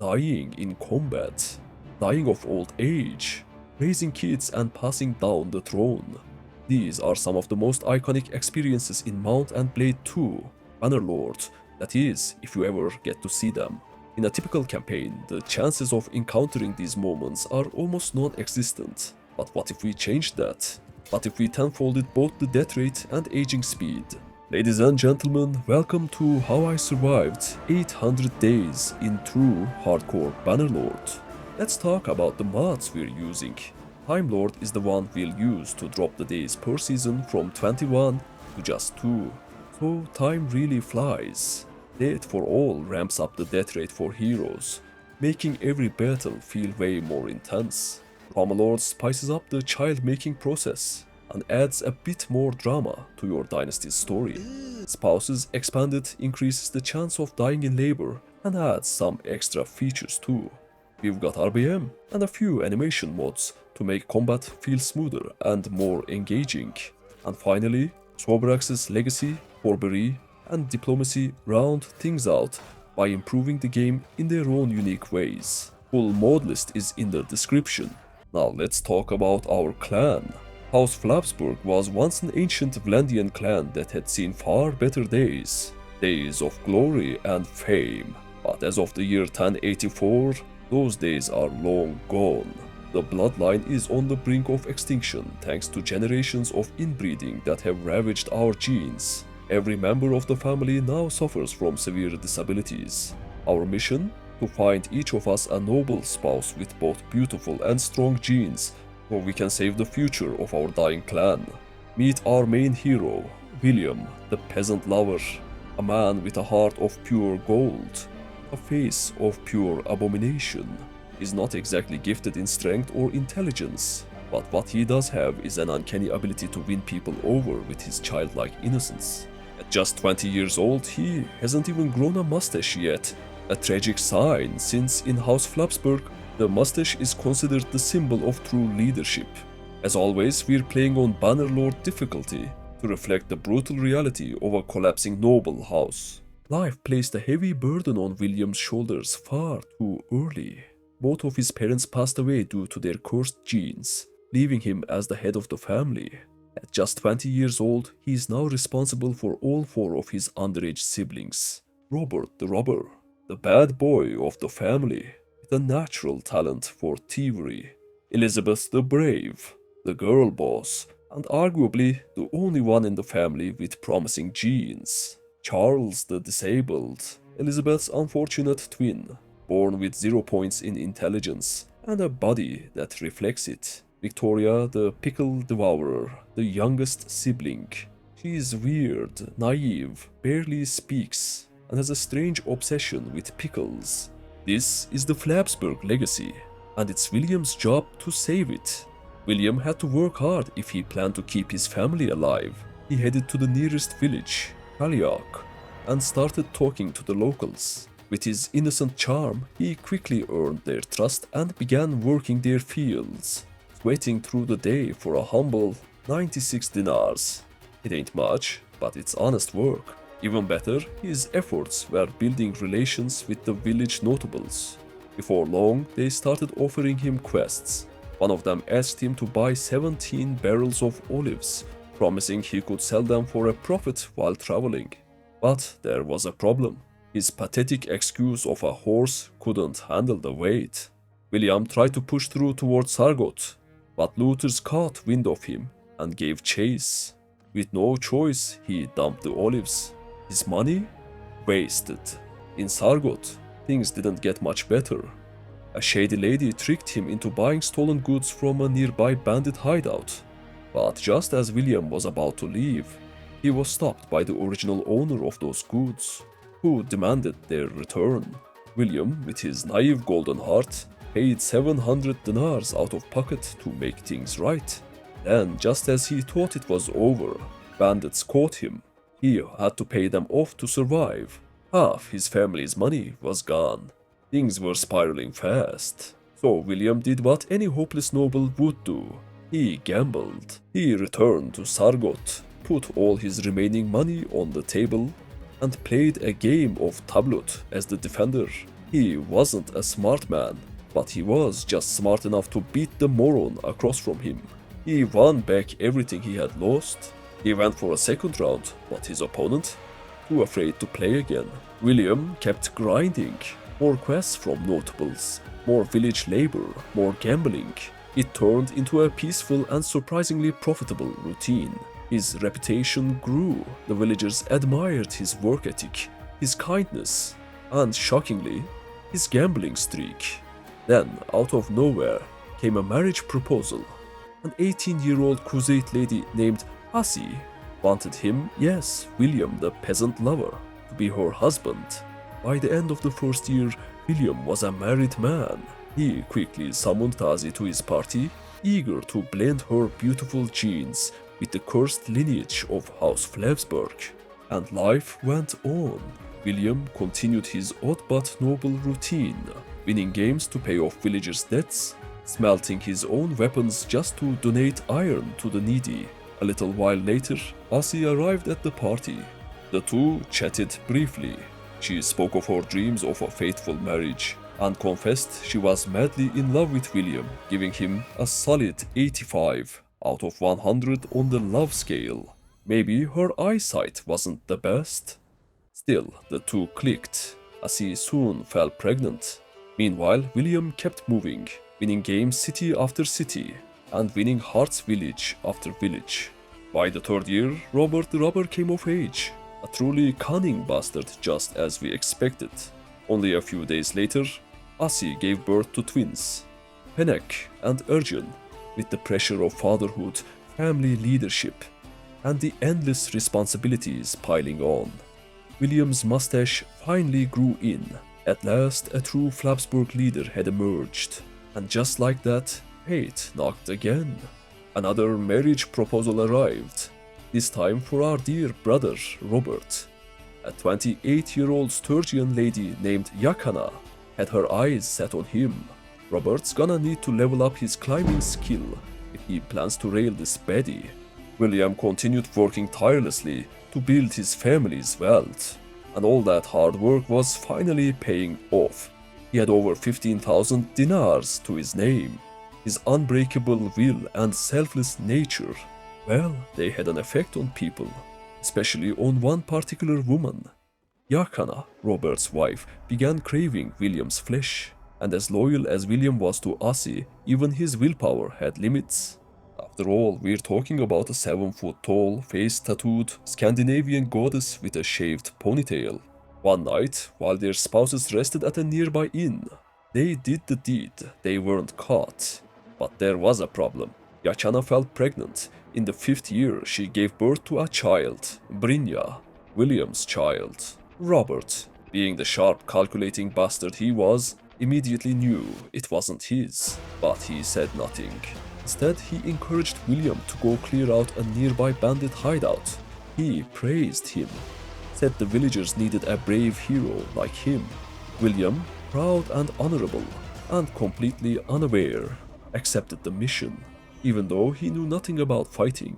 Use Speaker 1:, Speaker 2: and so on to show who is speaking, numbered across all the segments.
Speaker 1: dying in combat, dying of old age, raising kids and passing down the throne. These are some of the most iconic experiences in Mount and Blade 2 Bannerlord, that is, if you ever get to see them. In a typical campaign, the chances of encountering these moments are almost non-existent. But what if we changed that? What if we tenfolded both the death rate and aging speed? Ladies and gentlemen, welcome to How I Survived 800 Days in True Hardcore Bannerlord. Let's talk about the mods we're using. Time Lord is the one we'll use to drop the days per season from 21 to just 2. So time really flies. Death for all ramps up the death rate for heroes, making every battle feel way more intense. Trauma Lord spices up the child-making process and adds a bit more drama to your dynasty's story. Spouses Expanded increases the chance of dying in labor and adds some extra features too. We've got RBM and a few animation mods to make combat feel smoother and more engaging. And finally, Xorberax's legacy, Xorberax, and diplomacy round things out by improving the game in their own unique ways. Full Modlist is in the description. Now let's talk about our clan. House Flabsburg was once an ancient Vlandian clan that had seen far better days. Days of glory and fame. But as of the year 1084, those days are long gone. The bloodline is on the brink of extinction thanks to generations of inbreeding that have ravaged our genes. Every member of the family now suffers from severe disabilities. Our mission? To find each of us a noble spouse with both beautiful and strong genes, so we can save the future of our dying clan. Meet our main hero, William, the peasant lover, a man with a heart of pure gold, a face of pure abomination. He's not exactly gifted in strength or intelligence, but what he does have is an uncanny ability to win people over with his childlike innocence. At just 20 years old, he hasn't even grown a mustache yet, a tragic sign since in House Flabsburg, the mustache is considered the symbol of true leadership. As always, we're playing on Bannerlord difficulty to reflect the brutal reality of a collapsing noble house. Life placed a heavy burden on William's shoulders far too early. Both of his parents passed away due to their cursed genes, leaving him as the head of the family. At just 20 years old, he is now responsible for all 4 of his underage siblings. Robert the Robber, the bad boy of the family, with a natural talent for thievery. Elizabeth the Brave, the girl boss, and arguably the only one in the family with promising genes. Charles the Disabled, Elizabeth's unfortunate twin, born with 0 points in intelligence and a body that reflects it. Victoria the Pickle Devourer, the youngest sibling. She is weird, naive, barely speaks, and has a strange obsession with pickles. This is the Flabsburg legacy, and it's William's job to save it. William had to work hard if he planned to keep his family alive. He headed to the nearest village, Kaliak, and started talking to the locals. With his innocent charm, he quickly earned their trust and began working their fields, sweating through the day for a humble 96 dinars. It ain't much, but it's honest work. Even better, his efforts were building relations with the village notables. Before long, they started offering him quests. One of them asked him to buy 17 barrels of olives, promising he could sell them for a profit while traveling. But there was a problem. His pathetic excuse of a horse couldn't handle the weight. William tried to push through towards Sargot, but looters caught wind of him and gave chase. With no choice, he dumped the olives. His money? Wasted. In Sargot, things didn't get much better. A shady lady tricked him into buying stolen goods from a nearby bandit hideout. But just as William was about to leave, he was stopped by the original owner of those goods, who demanded their return. William, with his naive golden heart, paid 700 dinars out of pocket to make things right. Then, just as he thought it was over, bandits caught him. He had to pay them off to survive. Half his family's money was gone. Things were spiraling fast. So William did what any hopeless noble would do. He gambled. He returned to Sargot, put all his remaining money on the table, and played a game of tableau as the defender. He wasn't a smart man, but he was just smart enough to beat the moron across from him. He won back everything he had lost. He went for a second round, but his opponent? Too afraid to play again. William kept grinding. More quests from notables, more village labor, more gambling. It turned into a peaceful and surprisingly profitable routine. His reputation grew. The villagers admired his work ethic, his kindness, and shockingly, his gambling streak. Then, out of nowhere, came a marriage proposal. An 18-year-old crusade lady named Asi wanted him, yes, William the peasant lover, to be her husband. By the end of the first year, William was a married man. He quickly summoned Tazi to his party, eager to blend her beautiful genes with the cursed lineage of House Flabsburg. And life went on. William continued his odd but noble routine, winning games to pay off villagers' debts, smelting his own weapons just to donate iron to the needy. A little while later, Asi arrived at the party. The two chatted briefly. She spoke of her dreams of a faithful marriage and confessed she was madly in love with William, giving him a solid 85 out of 100 on the love scale. Maybe her eyesight wasn't the best. Still, the two clicked. Asi soon fell pregnant. Meanwhile, William kept moving, winning games city after city, and winning hearts village after village. By the third year, Robert the Robber came of age, a truly cunning bastard just as we expected. Only a few days later, Asi gave birth to twins, Penek and Ergen, with the pressure of fatherhood, family leadership, and the endless responsibilities piling on. William's mustache finally grew in. At last, a true Flabsburg leader had emerged. And just like that, fate knocked again. Another marriage proposal arrived, this time for our dear brother, Robert. A 28-year-old Sturgian lady named Yakana had her eyes set on him. Robert's gonna need to level up his climbing skill if he plans to rail this baddie. William continued working tirelessly to build his family's wealth, and all that hard work was finally paying off. He had over 15,000 dinars to his name. His unbreakable will and selfless nature, well, they had an effect on people, especially on one particular woman. Yakana, Robert's wife, began craving William's flesh, and as loyal as William was to Asi, even his willpower had limits. After all, we're talking about a 7-foot-tall, face-tattooed Scandinavian goddess with a shaved ponytail. One night, while their spouses rested at a nearby inn, they did the deed. They weren't caught. But there was a problem. Yakana fell pregnant. In the 5th year, she gave birth to a child, Brynja, William's child. Robert, being the sharp, calculating bastard he was, immediately knew it wasn't his, but he said nothing. Instead, he encouraged William to go clear out a nearby bandit hideout. He praised him, said the villagers needed a brave hero like him. William, proud and honorable, and completely unaware, accepted the mission. Even though he knew nothing about fighting,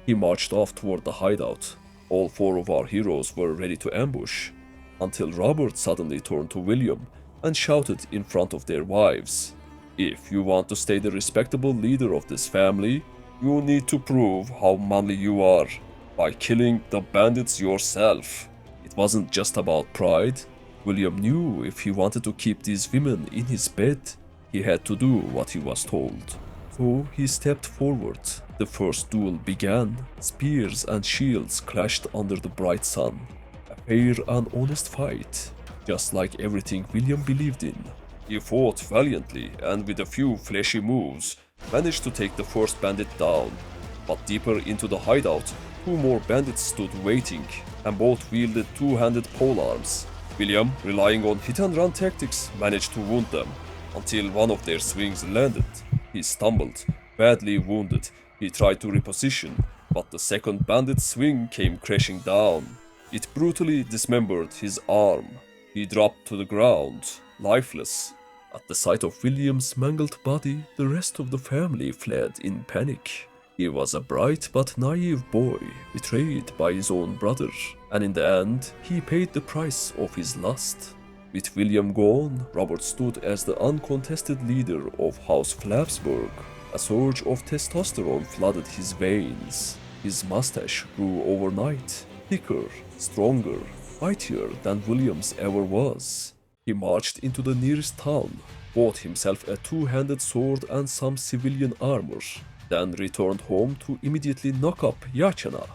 Speaker 1: he marched off toward the hideout. All 4 of our heroes were ready to ambush, until Robert suddenly turned to William and shouted in front of their wives, "If you want to stay the respectable leader of this family, you need to prove how manly you are by killing the bandits yourself." It wasn't just about pride. William knew if he wanted to keep these women in his bed, he had to do what he was told. So he stepped forward. The first duel began. Spears and shields clashed under the bright sun. A fair and honest fight, just like everything William believed in. He fought valiantly and with a few flashy moves, managed to take the first bandit down. But deeper into the hideout, 2 more bandits stood waiting, and both wielded 2-handed polearms. William, relying on hit-and-run tactics, managed to wound them, until one of their swings landed. He stumbled, badly wounded. He tried to reposition, but the second bandit's swing came crashing down. It brutally dismembered his arm. He dropped to the ground, lifeless. At the sight of William's mangled body, the rest of the family fled in panic. He was a bright but naive boy, betrayed by his own brother, and in the end, he paid the price of his lust. With William gone, Robert stood as the uncontested leader of House Flabsburg. A surge of testosterone flooded his veins. His mustache grew overnight, thicker, stronger, mightier than William's ever was. He marched into the nearest town, bought himself a two-handed sword and some civilian armor, then returned home to immediately knock up Yachana.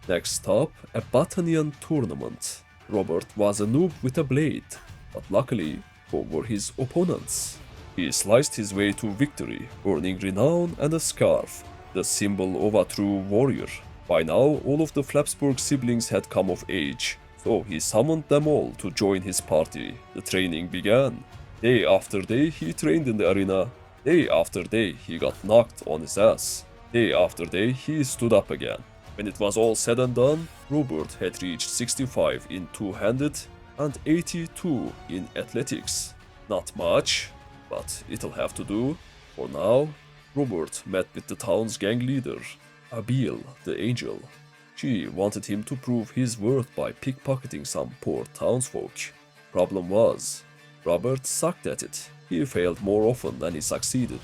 Speaker 1: Next stop, a Battanian tournament. Robert was a noob with a blade, but luckily, so were his opponents. He sliced his way to victory, earning renown and a scarf, the symbol of a true warrior. By now, all of the Flabsburg siblings had come of age, so he summoned them all to join his party. The training began. Day after day he trained in the arena. Day after day he got knocked on his ass. Day after day he stood up again. When it was all said and done, Robert had reached 65 in two-handed and 82 in athletics. Not much, but it'll have to do. For now, Robert met with the town's gang leader, Abiel the Angel. She wanted him to prove his worth by pickpocketing some poor townsfolk. Problem was, Robert sucked at it. He failed more often than he succeeded,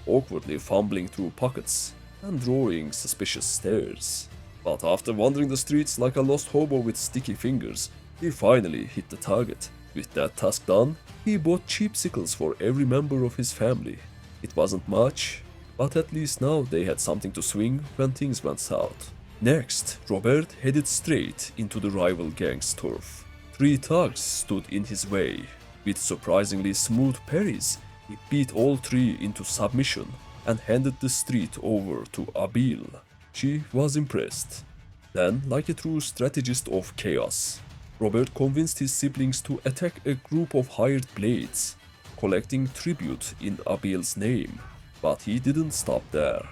Speaker 1: awkwardly fumbling through pockets and drawing suspicious stares. But after wandering the streets like a lost hobo with sticky fingers, he finally hit the target. With that task done, he bought cheap sickles for every member of his family. It wasn't much, but at least now they had something to swing when things went south. Next, Robert headed straight into the rival gang's turf. 3 thugs stood in his way. With surprisingly smooth parries, he beat all 3 into submission and handed the street over to Abiel. She was impressed. Then, like a true strategist of chaos, Robert convinced his siblings to attack a group of hired blades, collecting tribute in Abiel's name. But he didn't stop there.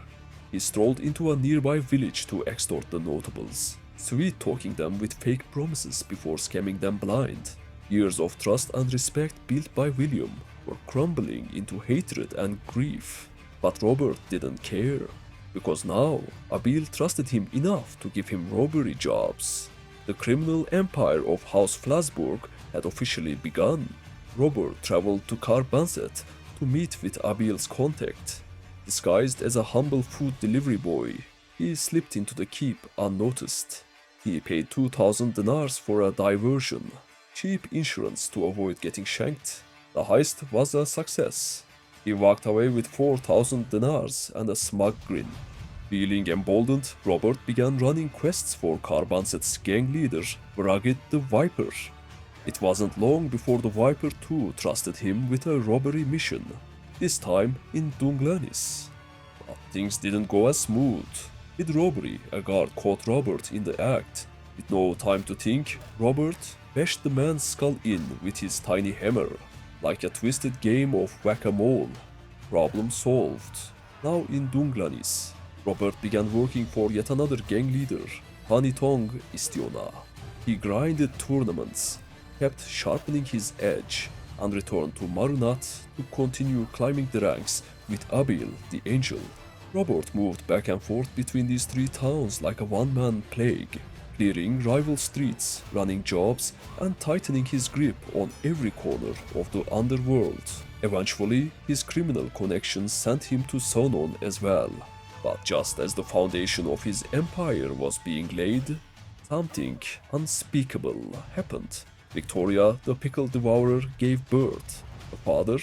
Speaker 1: He strolled into a nearby village to extort the notables, sweet-talking them with fake promises before scamming them blind. Years of trust and respect built by William were crumbling into hatred and grief. But Robert didn't care, because now Abiel trusted him enough to give him robbery jobs. The criminal empire of House Flabsburg had officially begun. Robert traveled to Karbanset to meet with Abiel's contact. Disguised as a humble food delivery boy, he slipped into the keep unnoticed. He paid 2,000 dinars for a diversion, cheap insurance to avoid getting shanked. The heist was a success. He walked away with 4,000 dinars and a smug grin. Feeling emboldened, Robert began running quests for Karbanset's gang leader, Bragit the Viper. It wasn't long before the Viper too trusted him with a robbery mission, this time in Dungalot. But things didn't go as smooth. With robbery, a guard caught Robert in the act. With no time to think, Robert bashed the man's skull in with his tiny hammer, like a twisted game of whack-a-mole. Problem solved. Now in Dungalot, Robert began working for yet another gang leader, Hanitong Istiona. He grinded tournaments, kept sharpening his edge, and returned to Marunat to continue climbing the ranks with Abiel the Angel. Robert moved back and forth between these 3 towns like a one-man plague, clearing rival streets, running jobs, and tightening his grip on every corner of the underworld. Eventually, his criminal connections sent him to Sonon as well. But just as the foundation of his empire was being laid, something unspeakable happened. Victoria, the Pickle Devourer, gave birth. The father,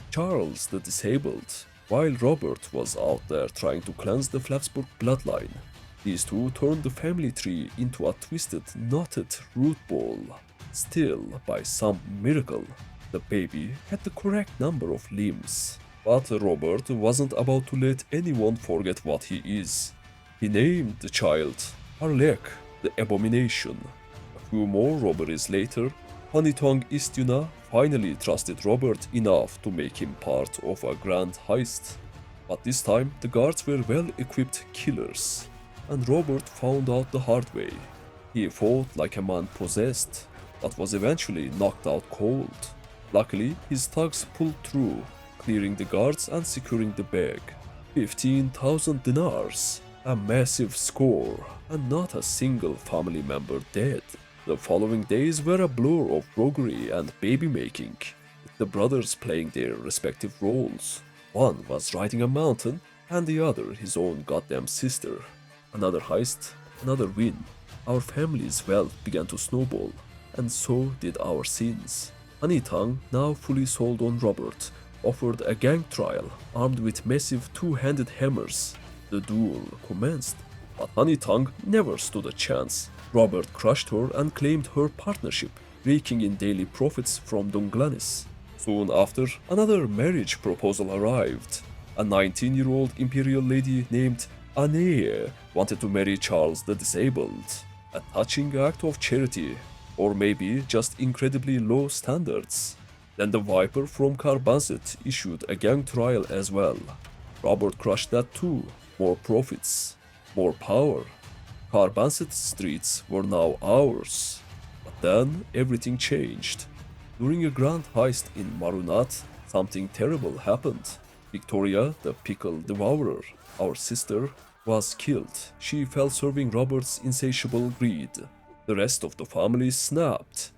Speaker 1: Charles the Disabled, while Robert was out there trying to cleanse the Flabsburg bloodline. These two turned the family tree into a twisted, knotted root ball. Still, by some miracle, the baby had the correct number of limbs. But Robert wasn't about to let anyone forget what he is. He named the child Harlek, the Abomination. A few more robberies later, Hanitong Istiona finally trusted Robert enough to make him part of a grand heist. But this time, the guards were well-equipped killers, and Robert found out the hard way. He fought like a man possessed, but was eventually knocked out cold. Luckily, his thugs pulled through, clearing the guards and securing the bag. 15,000 dinars, a massive score, and not a single family member dead. The following days were a blur of roguery and baby-making, with the brothers playing their respective roles. One was riding a mountain, and the other his own goddamn sister. Another heist, another win. Our family's wealth began to snowball, and so did our sins. Honeytongue, now fully sold on Robert, offered a gang trial armed with massive two-handed hammers. The duel commenced, but Honeytongue never stood a chance. Robert crushed her and claimed her partnership, raking in daily profits from Dungalot. Soon after, another marriage proposal arrived. A 19-year-old imperial lady named Anne wanted to marry Charles the Disabled. A touching act of charity, or maybe just incredibly low standards. Then the Viper from Carbanset issued a gang trial as well. Robert crushed that too. More profits, more power. Carbanset streets were now ours. But then everything changed. During a grand heist in Marunat, something terrible happened. Victoria, the pickle devourer, our sister, was killed. She fell serving Robert's insatiable greed. The rest of the family snapped.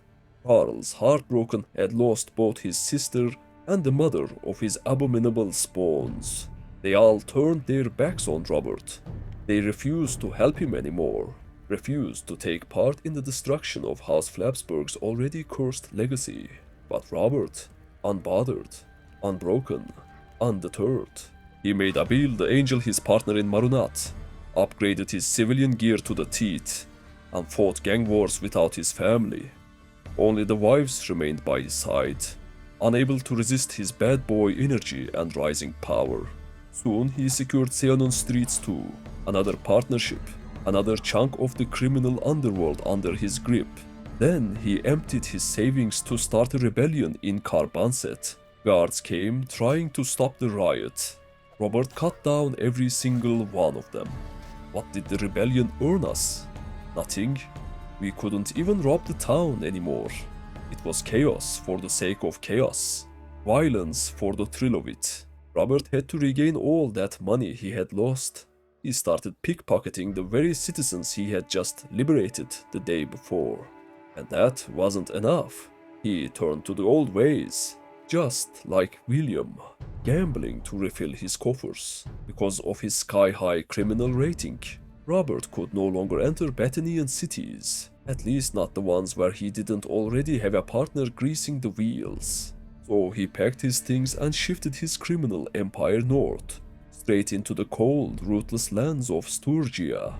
Speaker 1: Charles, heartbroken, had lost both his sister and the mother of his abominable spawns. They all turned their backs on Robert. They refused to help him anymore, refused to take part in the destruction of House Flabsburg's already cursed legacy. But Robert, unbothered, unbroken, undeterred, he made Abil the Angel his partner in Marunat, upgraded his civilian gear to the teeth, and fought gang wars without his family. Only the wives remained by his side, unable to resist his bad boy energy and rising power. Soon he secured Seanon streets too, another partnership, another chunk of the criminal underworld under his grip. Then he emptied his savings to start a rebellion in Carbanset. Guards came trying to stop the riot. Robert cut down every single one of them. What did the rebellion earn us? Nothing. We couldn't even rob the town anymore. It was chaos for the sake of chaos. Violence for the thrill of it. Robert had to regain all that money he had lost. He started pickpocketing the very citizens he had just liberated the day before. And that wasn't enough. He turned to the old ways, just like William, gambling to refill his coffers. Because of his sky-high criminal rating, Robert could no longer enter Battanian cities, at least not the ones where he didn't already have a partner greasing the wheels. So he packed his things and shifted his criminal empire north, straight into the cold, ruthless lands of Sturgia.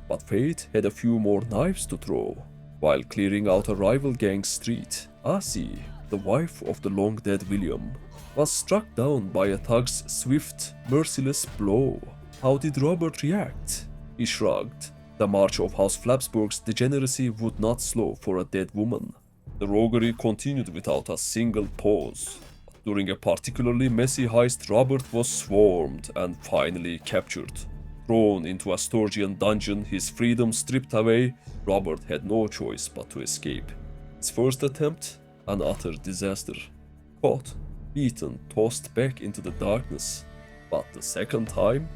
Speaker 1: But fate had a few more knives to throw. While clearing out a rival gang's street, Asi, the wife of the long-dead William, was struck down by a thug's swift, merciless blow. How did Robert react? He shrugged. The march of House Flabsburg's degeneracy would not slow for a dead woman. The roguery continued without a single pause. During a particularly messy heist, Robert was swarmed and finally captured. Thrown into a Sturgian dungeon, his freedom stripped away, Robert had no choice but to escape. His first attempt, an utter disaster. Caught, beaten, tossed back into the darkness. But the second time,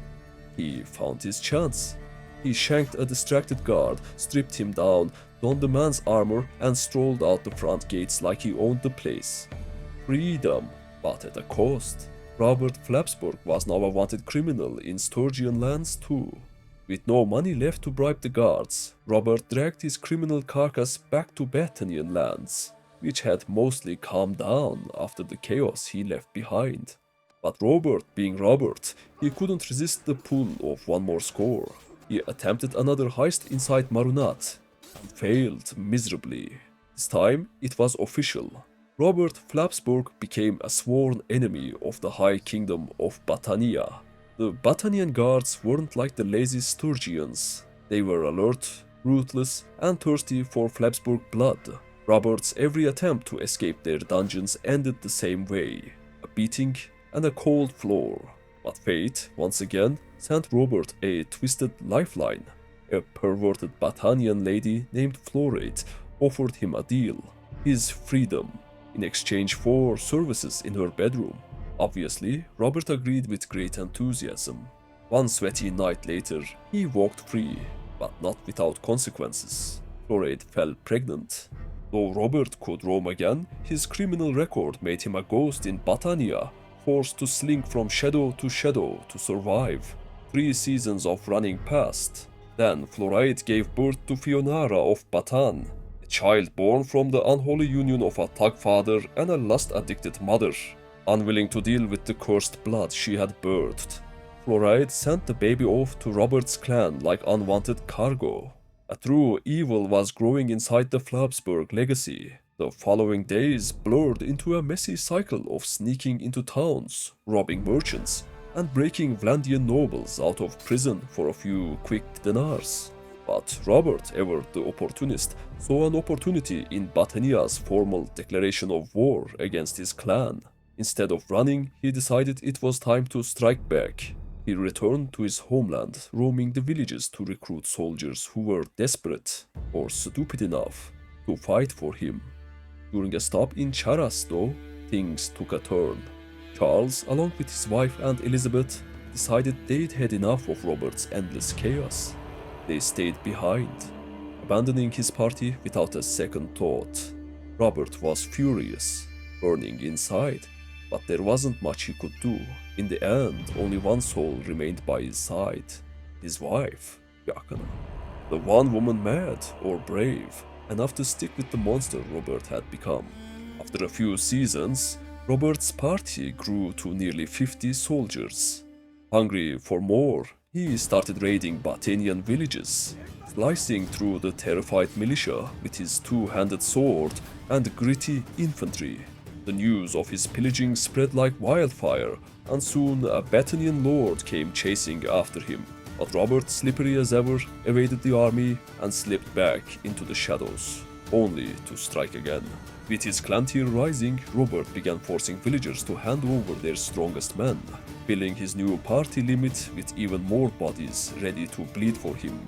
Speaker 1: he found his chance. He shanked a distracted guard, stripped him down, donned the man's armor, and strolled out the front gates like he owned the place. Freedom, but at a cost. Robert Flabsburg was now a wanted criminal in Sturgian lands too. With no money left to bribe the guards, Robert dragged his criminal carcass back to Battanian lands, which had mostly calmed down after the chaos he left behind. But Robert, being Robert, he couldn't resist the pull of one more score. He attempted another heist inside Marunat, and failed miserably. This time, it was official. Robert Flabsburg became a sworn enemy of the High Kingdom of Battania. The Battanian guards weren't like the lazy Sturgians. They were alert, ruthless, and thirsty for Flabsburg blood. Robert's every attempt to escape their dungeons ended the same way, a beating and a cold floor. But fate, once again, sent Robert a twisted lifeline. A perverted Battanian lady named Florate offered him a deal, his freedom, in exchange for services in her bedroom. Obviously, Robert agreed with great enthusiasm. One sweaty night later, he walked free, but not without consequences. Florade fell pregnant. Though Robert could roam again, his criminal record made him a ghost in Battania, forced to slink from shadow to survive. 3 seasons of running passed. Then Florade gave birth to Fionara of Batan, a child born from the unholy union of a thug father and a lust-addicted mother. Unwilling to deal with the cursed blood she had birthed, Floride sent the baby off to Robert's clan like unwanted cargo. A true evil was growing inside the Flabsburg legacy. The following days blurred into a messy cycle of sneaking into towns, robbing merchants, and breaking Vlandian nobles out of prison for a few quick dinars. But Robert, ever the opportunist, saw an opportunity in Battania's formal declaration of war against his clan. Instead of running, he decided it was time to strike back. He returned to his homeland, roaming the villages to recruit soldiers who were desperate or stupid enough to fight for him. During a stop in Charas, though, things took a turn. Charles, along with his wife and Elizabeth, decided they'd had enough of Robert's endless chaos. They stayed behind, abandoning his party without a second thought. Robert was furious, burning inside, but there wasn't much he could do. In the end, only one soul remained by his side, his wife, Yakana. The one woman mad or brave, enough to stick with the monster Robert had become. After a few seasons, Robert's party grew to nearly 50 soldiers. Hungry for more, he started raiding Battanian villages, slicing through the terrified militia with his two-handed sword and gritty infantry. The news of his pillaging spread like wildfire, and soon a Battanian lord came chasing after him. But Robert, slippery as ever, evaded the army and slipped back into the shadows, only to strike again. With his clan tier rising, Robert began forcing villagers to hand over their strongest men, filling his new party limit with even more bodies ready to bleed for him.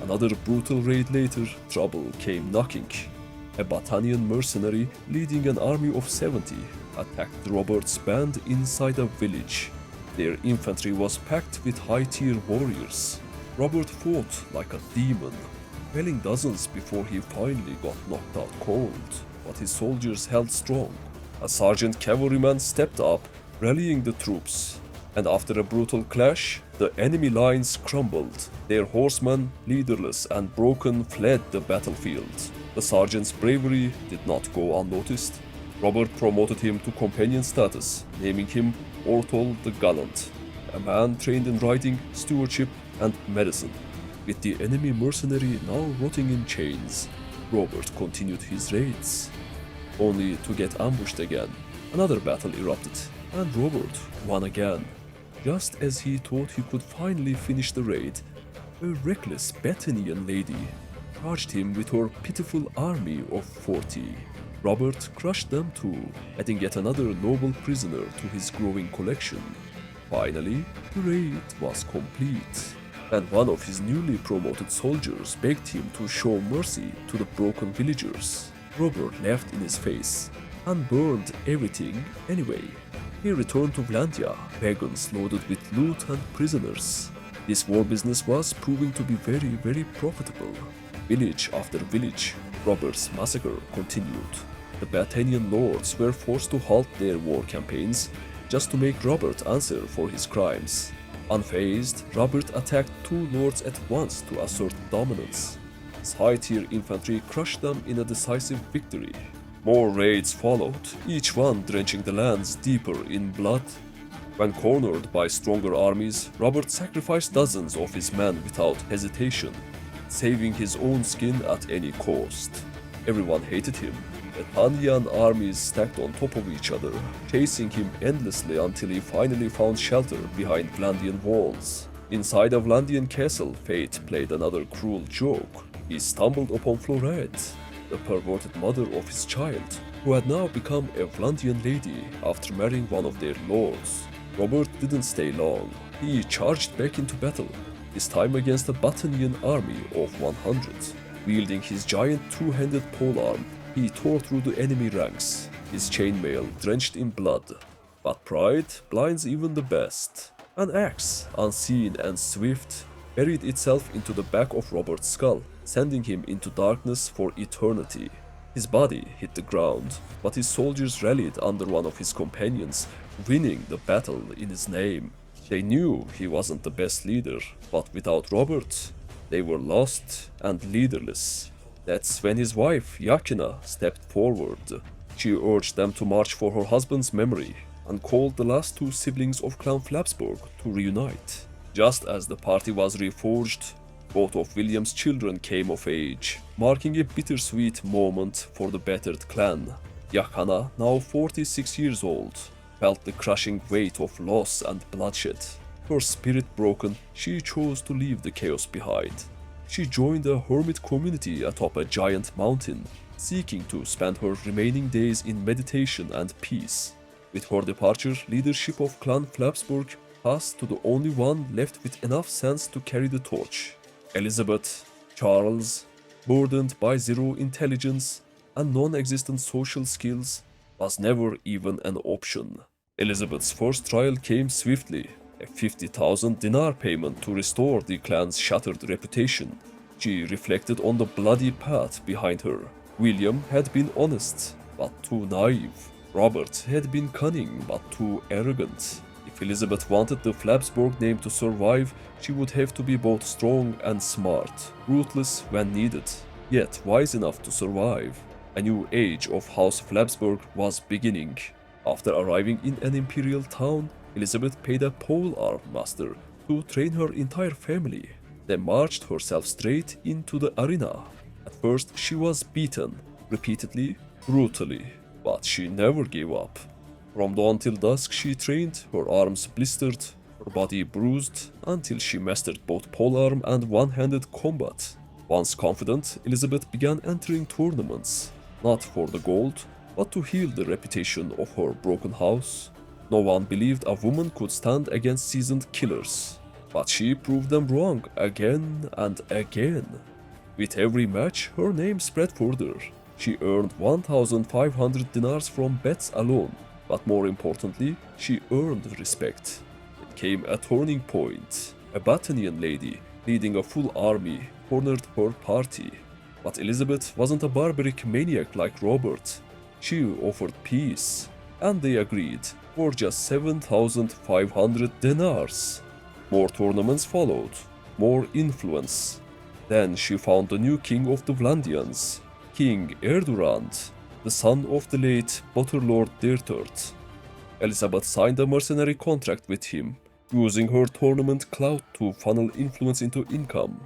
Speaker 1: Another brutal raid later, trouble came knocking. A Battanian mercenary leading an army of 70 attacked Robert's band inside a village. Their infantry was packed with high-tier warriors. Robert fought like a demon, felling dozens before he finally got knocked out cold. But his soldiers held strong. A sergeant cavalryman stepped up, rallying the troops. And after a brutal clash, the enemy lines crumbled. Their horsemen, leaderless and broken, fled the battlefield. The sergeant's bravery did not go unnoticed. Robert promoted him to companion status, naming him Ortol the Gallant, a man trained in riding, stewardship, and medicine. With the enemy mercenary now rotting in chains, Robert continued his raids, only to get ambushed again. Another battle erupted, and Robert won again. Just as he thought he could finally finish the raid, a reckless Battanian lady charged him with her pitiful army of 40. Robert crushed them too, adding yet another noble prisoner to his growing collection. Finally, the raid was complete, and one of his newly promoted soldiers begged him to show mercy to the broken villagers. Robert laughed in his face and burned everything anyway. He returned to Vlandia, wagons loaded with loot and prisoners. This war business was proving to be very profitable. Village after village, Robert's massacre continued. The Battanian lords were forced to halt their war campaigns just to make Robert answer for his crimes. Unfazed, Robert attacked 2 lords at once to assert dominance. His high-tier infantry crushed them in a decisive victory. More raids followed, each one drenching the lands deeper in blood. When cornered by stronger armies, Robert sacrificed dozens of his men without hesitation, saving his own skin at any cost. Everyone hated him. Battanian armies stacked on top of each other, chasing him endlessly until he finally found shelter behind Vlandian walls. Inside a Vlandian castle, fate played another cruel joke. He stumbled upon Florade, the perverted mother of his child, who had now become a Vlandian lady after marrying one of their lords. Robert didn't stay long. He charged back into battle, this time against a Battanian army of 100. Wielding his giant two-handed polearm, he tore through the enemy ranks, his chainmail drenched in blood. But pride blinds even the best. An axe, unseen and swift, buried itself into the back of Robert's skull, sending him into darkness for eternity. His body hit the ground, but his soldiers rallied under one of his companions, winning the battle in his name. They knew he wasn't the best leader, but without Robert, they were lost and leaderless. That's when his wife, Yakina, stepped forward. She urged them to march for her husband's memory and called the last two siblings of Clan Flabsburg to reunite. Just as the party was reforged, both of William's children came of age, marking a bittersweet moment for the battered clan. Yakana, now 46 years old, felt the crushing weight of loss and bloodshed. Her spirit broken, she chose to leave the chaos behind. She joined a hermit community atop a giant mountain, seeking to spend her remaining days in meditation and peace. With her departure, leadership of Clan Flabsburg passed to the only one left with enough sense to carry the torch. Elizabeth, Charles, burdened by zero intelligence and non-existent social skills, was never even an option. Elizabeth's first trial came swiftly, a 50,000 dinar payment to restore the clan's shattered reputation. She reflected on the bloody path behind her. William had been honest, but too naive. Robert had been cunning, but too arrogant. If Elizabeth wanted the Flabsburg name to survive, she would have to be both strong and smart, ruthless when needed, yet wise enough to survive. A new age of House Flabsburg was beginning. After arriving in an imperial town, Elizabeth paid a polearm master to train her entire family, then marched herself straight into the arena. At first she was beaten, repeatedly, brutally, but she never gave up. From dawn till dusk she trained, her arms blistered, her body bruised, until she mastered both polearm and one-handed combat. Once confident, Elizabeth began entering tournaments, not for the gold, but to heal the reputation of her broken house. No one believed a woman could stand against seasoned killers, but she proved them wrong again and again. With every match, her name spread further. She earned 1,500 dinars from bets alone, but more importantly, she earned respect. It came a turning point. A Battanian lady, leading a full army, cornered her party. But Elizabeth wasn't a barbaric maniac like Robert. She offered peace, and they agreed for just 7,500 dinars. More tournaments followed, more influence. Then she found the new king of the Vlandians, King Erdurand, the son of the late ButterLord III. Elizabeth signed a mercenary contract with him, using her tournament clout to funnel influence into income.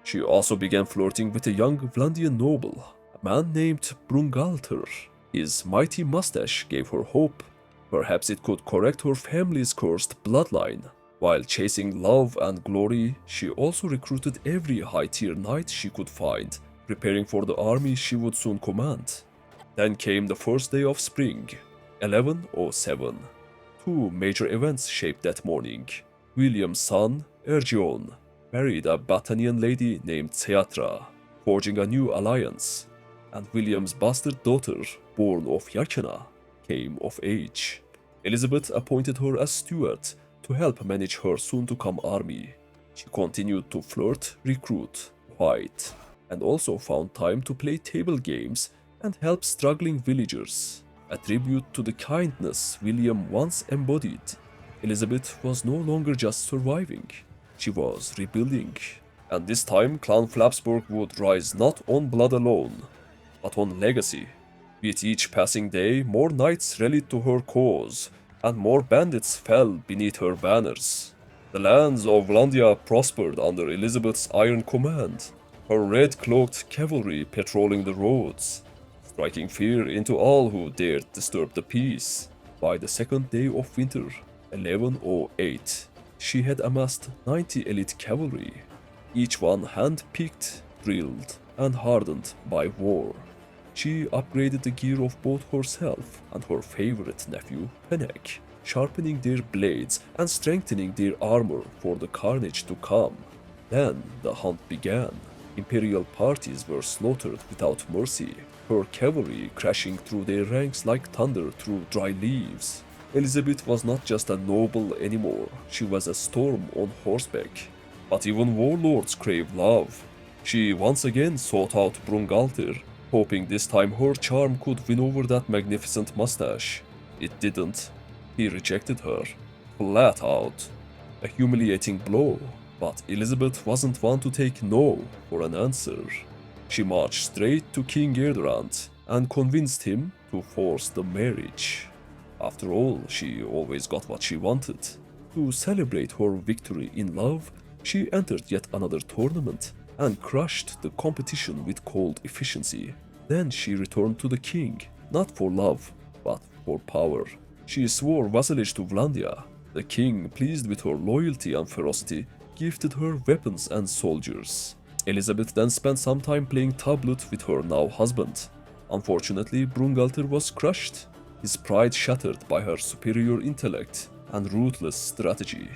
Speaker 1: She also began flirting with a young Vlandian noble, a man named Brungalter. His mighty mustache gave her hope. Perhaps it could correct her family's cursed bloodline. While chasing love and glory, she also recruited every high-tier knight she could find, preparing for the army she would soon command. Then came the first day of spring, 1107. Two major events shaped that morning. William's son, Ergion, married a Battanian lady named Ceatra, forging a new alliance, and William's bastard daughter, born of Yakina, came of age. Elizabeth appointed her as steward to help manage her soon-to-come army. She continued to flirt, recruit, fight, and also found time to play table games and help struggling villagers. A tribute to the kindness William once embodied, Elizabeth was no longer just surviving, she was rebuilding. And this time Clan Flabsburg would rise not on blood alone, but on legacy. With each passing day, more knights rallied to her cause, and more bandits fell beneath her banners. The lands of Vlandia prospered under Elizabeth's iron command, her red-cloaked cavalry patrolling the roads, striking fear into all who dared disturb the peace. By the second day of winter, 1108, she had amassed 90 elite cavalry, each one hand-picked, drilled, and hardened by war. She upgraded the gear of both herself and her favorite nephew, Fennec, sharpening their blades and strengthening their armor for the carnage to come. Then the hunt began. Imperial parties were slaughtered without mercy, her cavalry crashing through their ranks like thunder through dry leaves. Elizabeth was not just a noble anymore, she was a storm on horseback. But even warlords crave love. She once again sought out Brungalter, hoping this time her charm could win over that magnificent mustache. It didn't. He rejected her. Flat out. A humiliating blow, but Elizabeth wasn't one to take no for an answer. She marched straight to King Erderant and convinced him to force the marriage. After all, she always got what she wanted. To celebrate her victory in love, she entered yet another tournament and crushed the competition with cold efficiency. Then she returned to the king, not for love, but for power. She swore vassalage to Vlandia. The king, pleased with her loyalty and ferocity, gifted her weapons and soldiers. Elizabeth then spent some time playing tablet with her now husband. Unfortunately, Brungalter was crushed, his pride shattered by her superior intellect and ruthless strategy.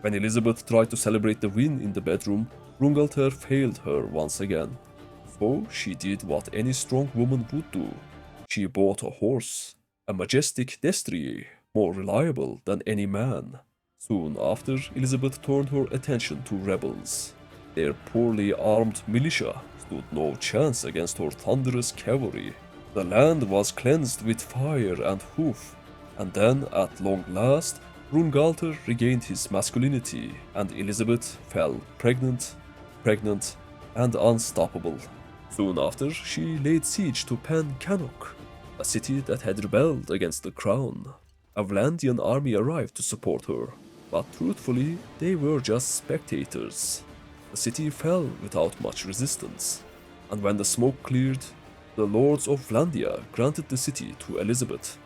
Speaker 1: When Elizabeth tried to celebrate the win in the bedroom, Brungalter failed her once again. So she did what any strong woman would do. She bought a horse, a majestic destrier, more reliable than any man. Soon after, Elizabeth turned her attention to rebels. Their poorly armed militia stood no chance against her thunderous cavalry. The land was cleansed with fire and hoof, and then, at long last, Brungalter regained his masculinity, and Elizabeth fell pregnant, and unstoppable. Soon after, she laid siege to Pen Cannock, a city that had rebelled against the crown. A Vlandian army arrived to support her, but truthfully, they were just spectators. The city fell without much resistance, and when the smoke cleared, the lords of Vlandia granted the city to Elizabeth.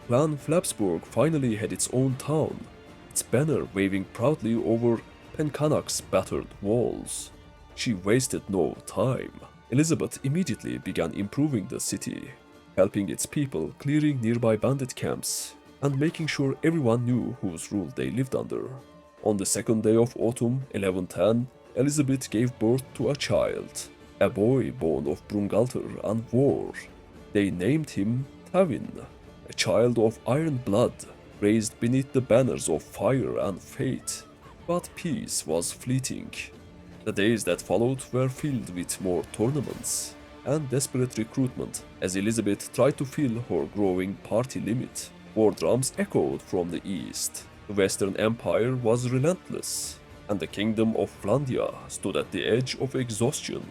Speaker 1: Clan Flabsburg finally had its own town, its banner waving proudly over Pencannock's battered walls. She wasted no time. Elizabeth immediately began improving the city, helping its people clearing nearby bandit camps, and making sure everyone knew whose rule they lived under. On the second day of autumn, 1110, Elizabeth gave birth to a child, a boy born of Brungalter and war. They named him Tawin, a child of iron blood, raised beneath the banners of fire and fate. But peace was fleeting. The days that followed were filled with more tournaments and desperate recruitment as Elizabeth tried to fill her growing party limit. War drums echoed from the east. The Western Empire was relentless, and the kingdom of Vlandia stood at the edge of exhaustion.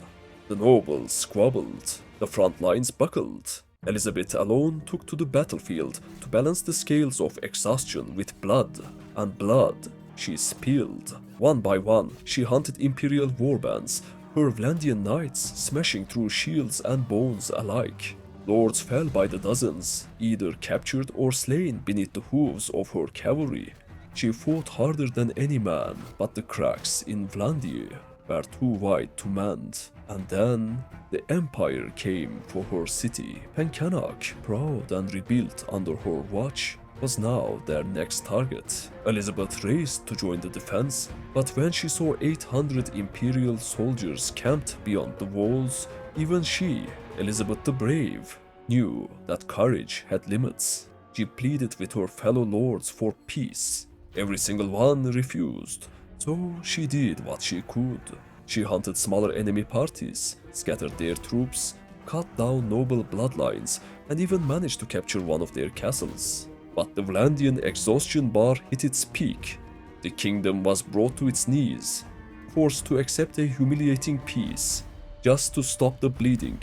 Speaker 1: The nobles squabbled, the front lines buckled. Elizabeth alone took to the battlefield to balance the scales of exhaustion with blood, and blood she spilled. One by one, she hunted imperial warbands, her Vlandian knights smashing through shields and bones alike. Lords fell by the dozens, either captured or slain beneath the hooves of her cavalry. She fought harder than any man, but the cracks in Vlandia were too wide to mend. And then the Empire came for her city. Pencannock, proud and rebuilt under her watch, was now their next target. Elizabeth raced to join the defense, but when she saw 800 Imperial soldiers camped beyond the walls, even she, Elizabeth the Brave, knew that courage had limits. She pleaded with her fellow lords for peace. Every single one refused, so she did what she could. She hunted smaller enemy parties, scattered their troops, cut down noble bloodlines, and even managed to capture one of their castles. But the Vlandian exhaustion bar hit its peak. The kingdom was brought to its knees, forced to accept a humiliating peace, just to stop the bleeding.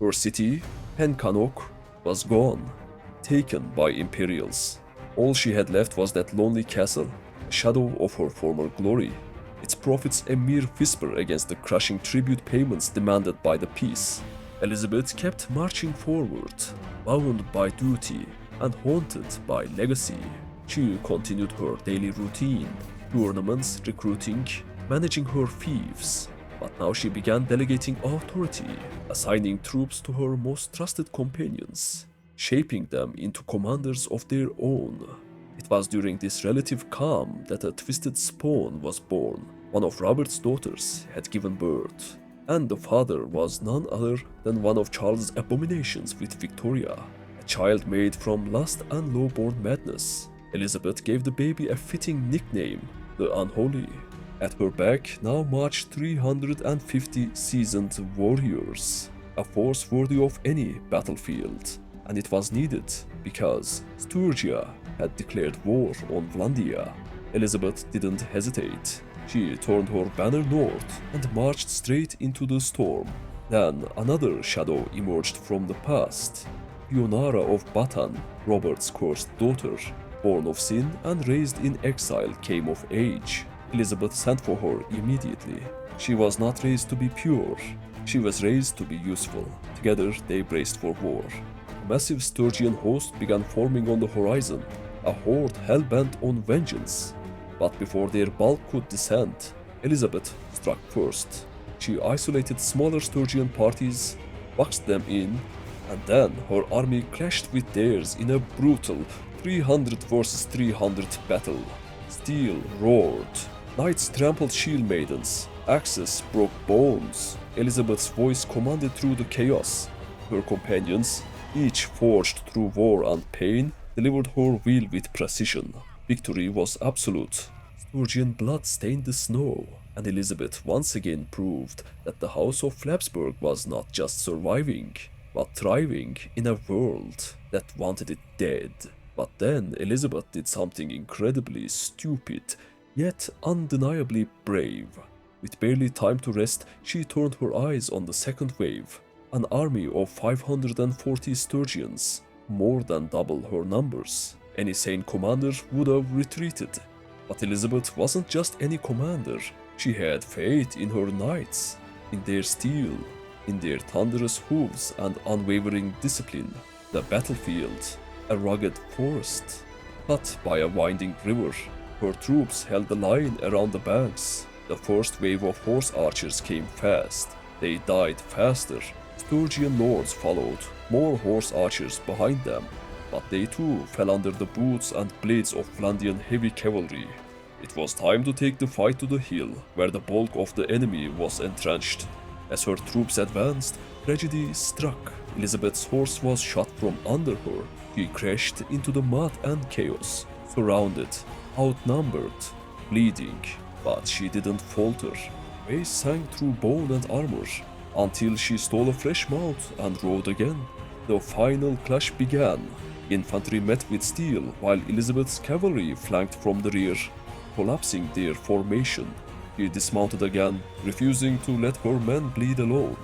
Speaker 1: Her city, Pencannock, was gone, taken by Imperials. All she had left was that lonely castle, a shadow of her former glory, its profits a mere whisper against the crushing tribute payments demanded by the peace. Elizabeth kept marching forward, bound by duty and haunted by legacy. She continued her daily routine, tournaments, recruiting, managing her fiefs. But now she began delegating authority, assigning troops to her most trusted companions, shaping them into commanders of their own. It was during this relative calm that a twisted spawn was born. One of Robert's daughters had given birth, and the father was none other than one of Charles' abominations with Victoria, a child made from lust and low-born madness. Elizabeth gave the baby a fitting nickname, the Unholy. At her back now marched 350 seasoned warriors, a force worthy of any battlefield, and it was needed because Sturgia had declared war on Vlandia. Elizabeth didn't hesitate. She turned her banner north and marched straight into the storm. Then another shadow emerged from the past. Fionara of Batan, Robert's cursed daughter, born of sin and raised in exile, came of age. Elizabeth sent for her immediately. She was not raised to be pure. She was raised to be useful. Together they braced for war. A massive Sturgian host began forming on the horizon, a horde hell-bent on vengeance. But before their bulk could descend, Elizabeth struck first. She isolated smaller Sturgian parties, boxed them in, and then her army clashed with theirs in a brutal 300 versus 300 battle. Steel roared, knights trampled shield maidens, axes broke bones. Elizabeth's voice commanded through the chaos. Her companions, each forged through war and pain, delivered her will with precision. Victory was absolute. Sturgian blood stained the snow, and Elizabeth once again proved that the House of Flabsburg was not just surviving, but thriving in a world that wanted it dead. But then Elizabeth did something incredibly stupid, yet undeniably brave. With barely time to rest, she turned her eyes on the second wave, an army of 540 Sturgians, more than double her numbers. Any sane commander would have retreated. But Elizabeth wasn't just any commander. She had faith in her knights, in their steel, in their thunderous hooves and unwavering discipline. The battlefield, a rugged forest, cut by a winding river. Her troops held the line around the banks. The first wave of horse archers came fast. They died faster. Sturgian lords followed, more horse archers behind them, but they too fell under the boots and blades of Vlandian heavy cavalry. It was time to take the fight to the hill, where the bulk of the enemy was entrenched. As her troops advanced, tragedy struck. Elizabeth's horse was shot from under her. She crashed into the mud and chaos, surrounded, outnumbered, bleeding, but she didn't falter. Waves sank through bone and armor, until she stole a fresh mount and rode again. The final clash began. Infantry met with steel, while Elizabeth's cavalry flanked from the rear, collapsing their formation. She dismounted again, refusing to let her men bleed alone.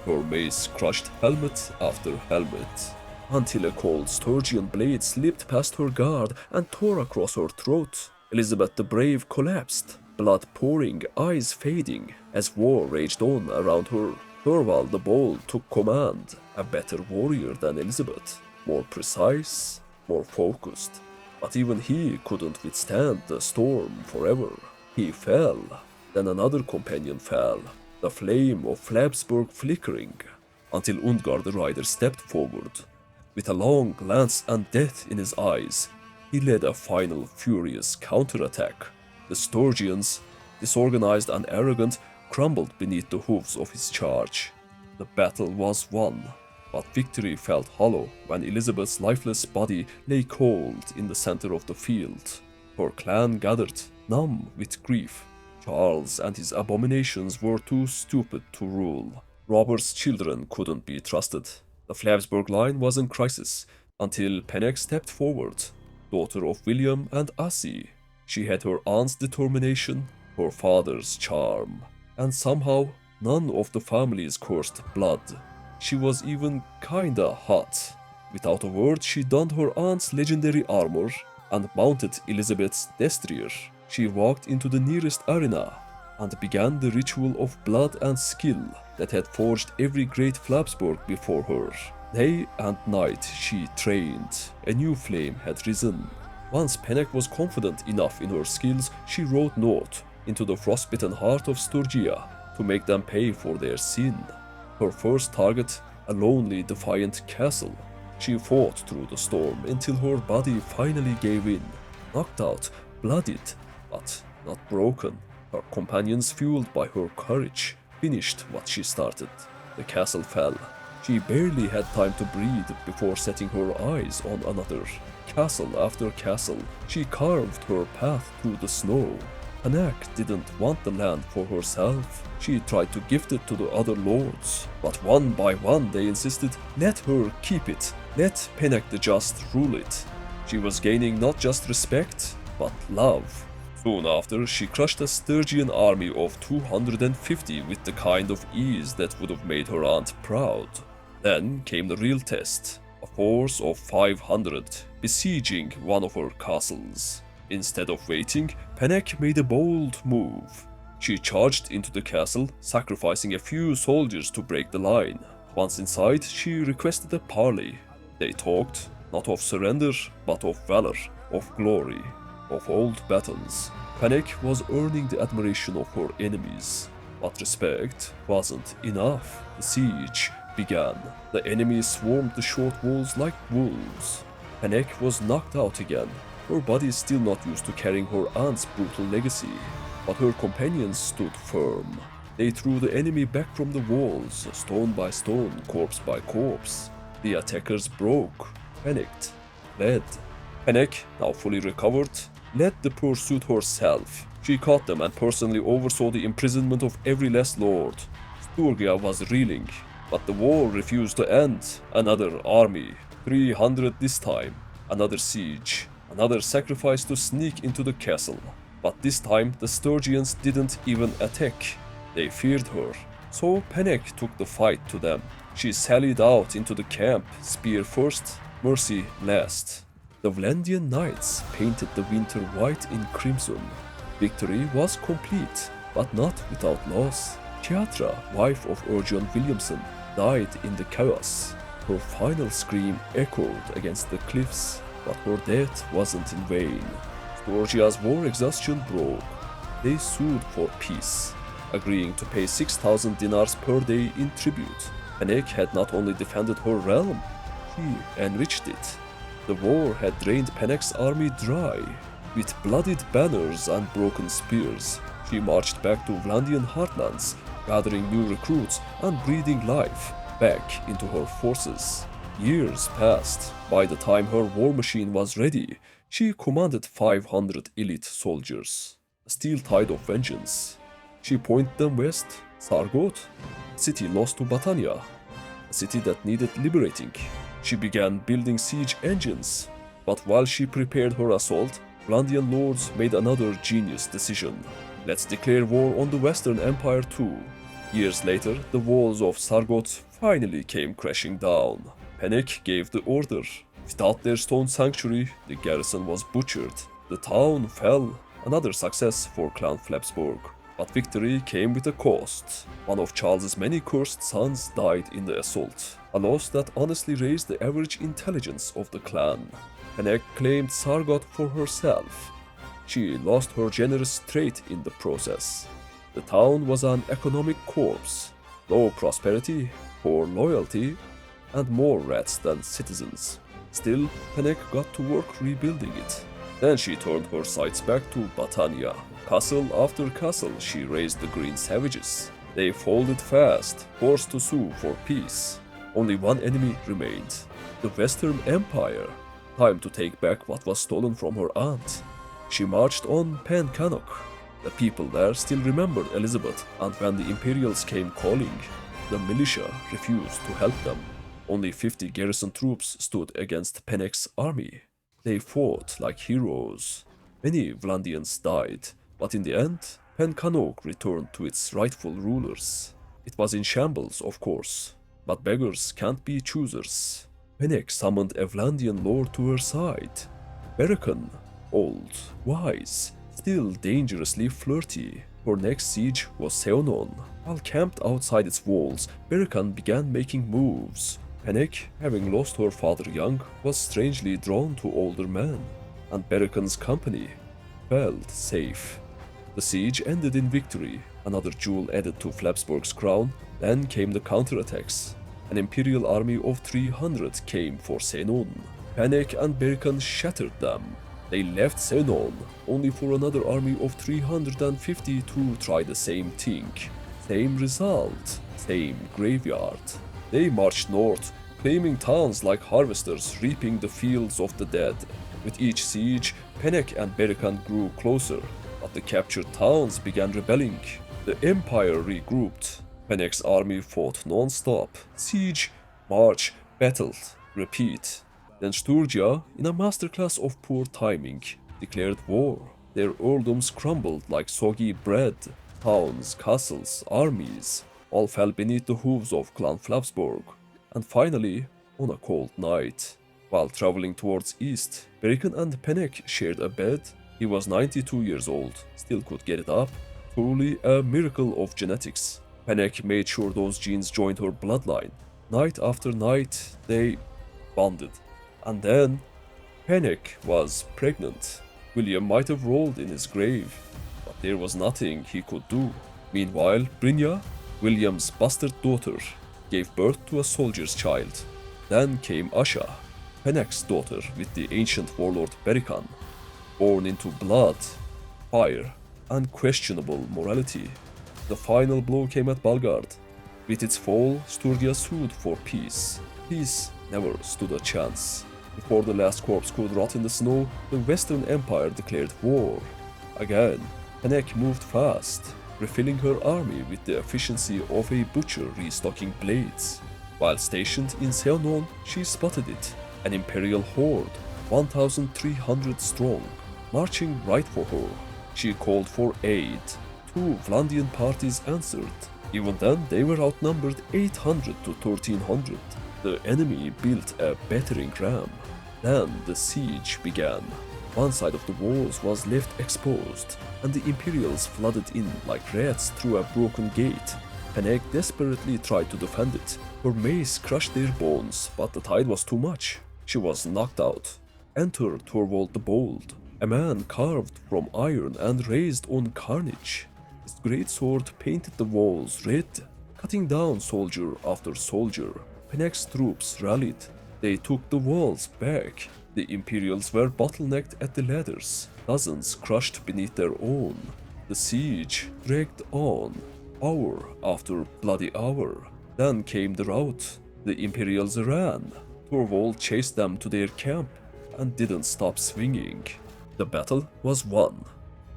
Speaker 1: Her mace crushed helmet after helmet, until a cold Sturgian blade slipped past her guard and tore across her throat. Elizabeth the Brave collapsed, blood pouring, eyes fading, as war raged on around her. Thorvald the Bold took command, a better warrior than Elizabeth, more precise, more focused. But even he couldn't withstand the storm forever. He fell, then another companion fell, the flame of Flabsburg flickering, until Undgar the Rider stepped forward. With a long glance and death in his eyes, he led a final furious counterattack. The Sturgians, disorganized and arrogant, crumbled beneath the hooves of his charge. The battle was won, but victory felt hollow when Elizabeth's lifeless body lay cold in the center of the field. Her clan gathered, numb with grief. Charles and his abominations were too stupid to rule. Robert's children couldn't be trusted. The Flabsburg line was in crisis until Pennek stepped forward, daughter of William and Assi. She had her aunt's determination, her father's charm, and somehow none of the family's cursed blood. She was even kinda hot. Without a word, she donned her aunt's legendary armor and mounted Elizabeth's destrier. She walked into the nearest arena and began the ritual of blood and skill that had forged every great Flabsburg before her. Day and night she trained. A new flame had risen. Once Pennek was confident enough in her skills, she rode north into the frostbitten heart of Sturgia to make them pay for their sin. Her first target, a lonely, defiant castle. She fought through the storm until her body finally gave in, knocked out, bloodied, but not broken. Her companions, fueled by her courage, finished what she started. The castle fell. She barely had time to breathe before setting her eyes on another. Castle after castle, she carved her path through the snow. Panak didn't want the land for herself. She tried to gift it to the other lords, but one by one they insisted, let her keep it, let Panak the Just rule it. She was gaining not just respect, but love. Soon after, she crushed a Sturgian army of 250 with the kind of ease that would have made her aunt proud. Then came the real test, a force of 500 besieging one of her castles. Instead of waiting, Panak made a bold move. She charged into the castle, sacrificing a few soldiers to break the line. Once inside, she requested a parley. They talked, not of surrender, but of valor, of glory, of old battles. Panak was earning the admiration of her enemies. But respect wasn't enough. The siege began. The enemy swarmed the short walls like wolves. Panak was knocked out again. Her body is still not used to carrying her aunt's brutal legacy, but her companions stood firm. They threw the enemy back from the walls, stone by stone, corpse by corpse. The attackers broke, panicked, fled. Panak, now fully recovered, led the pursuit herself. She caught them and personally oversaw the imprisonment of every last lord. Sturgia was reeling, but the war refused to end. Another army, 300 this time, another siege. Another sacrifice to sneak into the castle. But this time the Sturgians didn't even attack. They feared her. So Panak took the fight to them. She sallied out into the camp, spear first, mercy last. The Vlandian knights painted the winter white in crimson. Victory was complete, but not without loss. Teatra, wife of Urgeon Williamson, died in the chaos. Her final scream echoed against the cliffs. But her death wasn't in vain. Sturgia's war exhaustion broke. They sued for peace, agreeing to pay 6,000 dinars per day in tribute. Panak had not only defended her realm, she enriched it. The war had drained Panak's army dry. With bloodied banners and broken spears, she marched back to Vlandian heartlands, gathering new recruits and breathing life back into her forces. Years passed. By the time her war machine was ready, she commanded 500 elite soldiers. A steel tide of vengeance. She pointed them west, Sargot, a city lost to Batania, a city that needed liberating. She began building siege engines, but while she prepared her assault, Vlandian lords made another genius decision. Let's declare war on the Western Empire too. Years later, the walls of Sargot finally came crashing down. Panak gave the order. Without their stone sanctuary, the garrison was butchered. The town fell. Another success for Clan Flabsburg. But victory came with a cost. One of Charles's many cursed sons died in the assault, a loss that honestly raised the average intelligence of the clan. Panak claimed Sargot for herself. She lost her generous trait in the process. The town was an economic corpse. Low prosperity, poor loyalty, and more rats than citizens. Still, Panak got to work rebuilding it. Then she turned her sights back to Batania. Castle after castle she raised the green savages. They folded fast, forced to sue for peace. Only one enemy remained, the Western Empire. Time to take back what was stolen from her aunt. She marched on Pencannock. The people there still remembered Elizabeth, and when the Imperials came calling, the militia refused to help them. Only 50 garrison troops stood against Panak's army. They fought like heroes. Many Vlandians died, but in the end, Pencannock returned to its rightful rulers. It was in shambles, of course, but beggars can't be choosers. Panak summoned a Vlandian lord to her side. Barakan, old, wise, still dangerously flirty. Her next siege was Seonon. While camped outside its walls, Barakan began making moves. Panak, having lost her father young, was strangely drawn to older men, and Barakan's company felt safe. The siege ended in victory, another jewel added to Flabsburg's crown. Then came the counterattacks. An imperial army of 300 came for Seonon. Panak and Barakan shattered them. They left Seonon, only for another army of 350 to try the same thing. Same result, same graveyard. They marched north, claiming towns like harvesters reaping the fields of the dead. With each siege, Panak and Barakan grew closer. but the captured towns began rebelling. The empire regrouped. Fennec's army fought non-stop. Siege, march, battle, repeat. Then Sturgia, in a masterclass of poor timing, declared war. Their earldoms crumbled like soggy bread. Towns, castles, armies, all fell beneath the hooves of Clan Flabsburg. And finally, on a cold night, while traveling towards east, Berikan and Pennek shared a bed. He was 92 years old, still could get it up. Truly a miracle of genetics. Pennek made sure those genes joined her bloodline. Night after night, they bonded. And then, Pennek was pregnant. William might have rolled in his grave, but there was nothing he could do. Meanwhile, Brynja, William's bastard daughter, gave birth to a soldier's child. Then came Asha, Pennek's daughter with the ancient warlord Berikan, born into blood, fire, and questionable morality. The final blow came at Balgard. With its fall, Sturgia sued for peace. Peace never stood a chance. Before the last corpse could rot in the snow, the Western Empire declared war. Again, Pennek moved fast, refilling her army with the efficiency of a butcher restocking blades. While stationed in Seonon, she spotted it, an imperial horde, 1,300 strong, marching right for her. She called for aid. Two Vlandian parties answered. Even then, they were outnumbered 800 to 1,300. The enemy built a battering ram. Then the siege began. One side of the walls was left exposed, and the Imperials flooded in like rats through a broken gate. Pennek desperately tried to defend it. Her mace crushed their bones, but the tide was too much. She was knocked out. Enter Thorvald the Bold, a man carved from iron and raised on carnage. His greatsword painted the walls red, cutting down soldier after soldier. Penek's troops rallied. They took the walls back. The Imperials were bottlenecked at the ladders, dozens crushed beneath their own. The siege dragged on, hour after bloody hour. Then came the rout. The Imperials ran. Thorvald chased them to their camp and didn't stop swinging. The battle was won.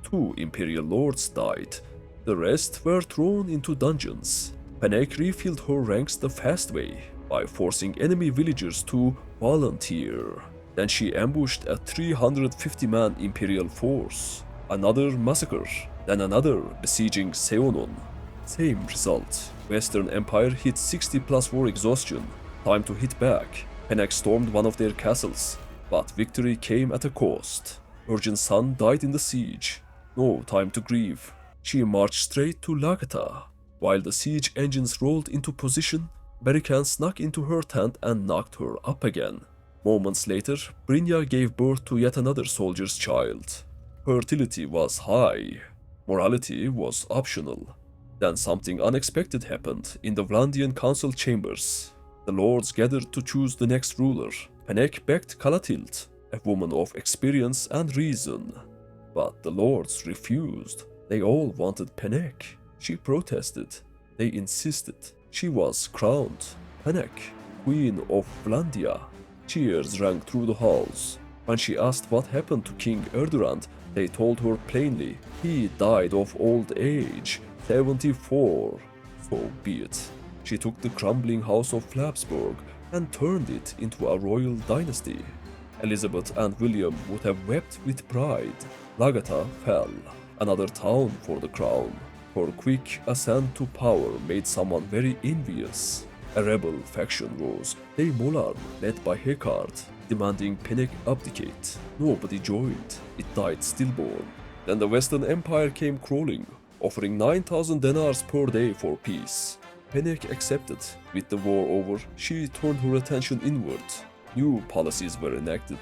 Speaker 1: 2 Imperial lords died. The rest were thrown into dungeons. Pennek refilled her ranks the fast way, by forcing enemy villagers to volunteer. Then she ambushed a 350-man Imperial force. Another massacre, then another besieging Seonon. Same result. Western Empire hit 60+ war exhaustion. Time to hit back. Pennek stormed one of their castles, but victory came at a cost. Virgin son died in the siege. No time to grieve. She marched straight to Lagata. While the siege engines rolled into position, Berikan snuck into her tent and knocked her up again. Moments later, Brynja gave birth to yet another soldier's child. Fertility was high. Morality was optional. Then something unexpected happened in the Vlandian council chambers. The lords gathered to choose the next ruler. Pennek backed Kalatild, a woman of experience and reason. But the lords refused. They all wanted Pennek. She protested. They insisted. She was crowned. Pennek, Queen of Vlandia. Cheers rang through the halls. When she asked what happened to King Erdurand, they told her plainly, he died of old age, 74. So be it. She took the crumbling house of Flabsburg and turned it into a royal dynasty. Elizabeth and William would have wept with pride. Lagata fell, another town for the crown. Her quick ascent to power made someone very envious. A rebel faction rose, the Molar, led by Hekard, demanding Pennek abdicate. Nobody joined. It died stillborn. Then the Western Empire came crawling, offering 9,000 denars per day for peace. Pennek accepted. With the war over, she turned her attention inward. New policies were enacted.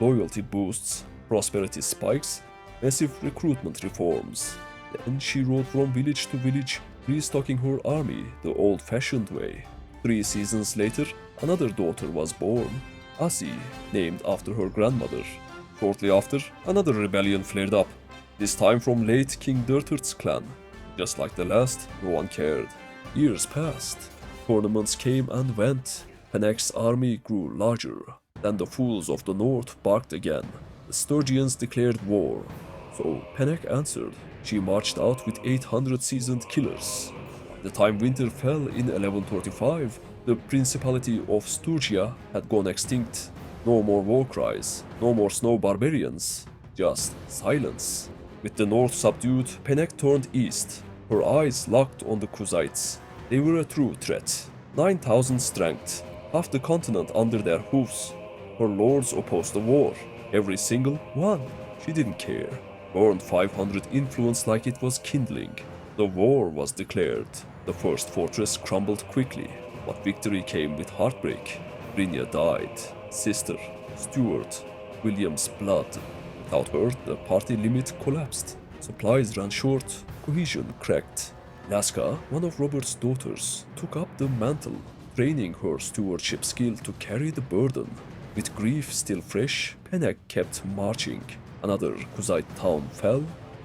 Speaker 1: Loyalty boosts, prosperity spikes, massive recruitment reforms. Then she rode from village to village, restocking her army the old-fashioned way. 3 seasons later, another daughter was born, Asi, named after her grandmother. Shortly after, another rebellion flared up, this time from late King Durturt's clan. Just like the last, no one cared. Years passed. Tournaments came and went. Pennek's army grew larger. Then the fools of the north barked again. The Sturgians declared war. So Pennek answered. She marched out with 800 seasoned killers. By the time winter fell in 1135, the Principality of Sturgia had gone extinct. No more war cries, no more snow barbarians, just silence. With the north subdued, Pennek turned east, her eyes locked on the Khuzaits. They were a true threat. 9,000 strength, half the continent under their hoofs. Her lords opposed the war, every single one. She didn't care. Burned 500 influence like it was kindling. The war was declared. The first fortress crumbled quickly, but victory came with heartbreak. Brynja died. Sister, Stuart, William's blood. Without her, the party limit collapsed. Supplies ran short, cohesion cracked. Laska, one of Robert's daughters, took up the mantle, training her stewardship skill to carry the burden. With grief still fresh, Pennek kept marching. Another Khuzait town fell,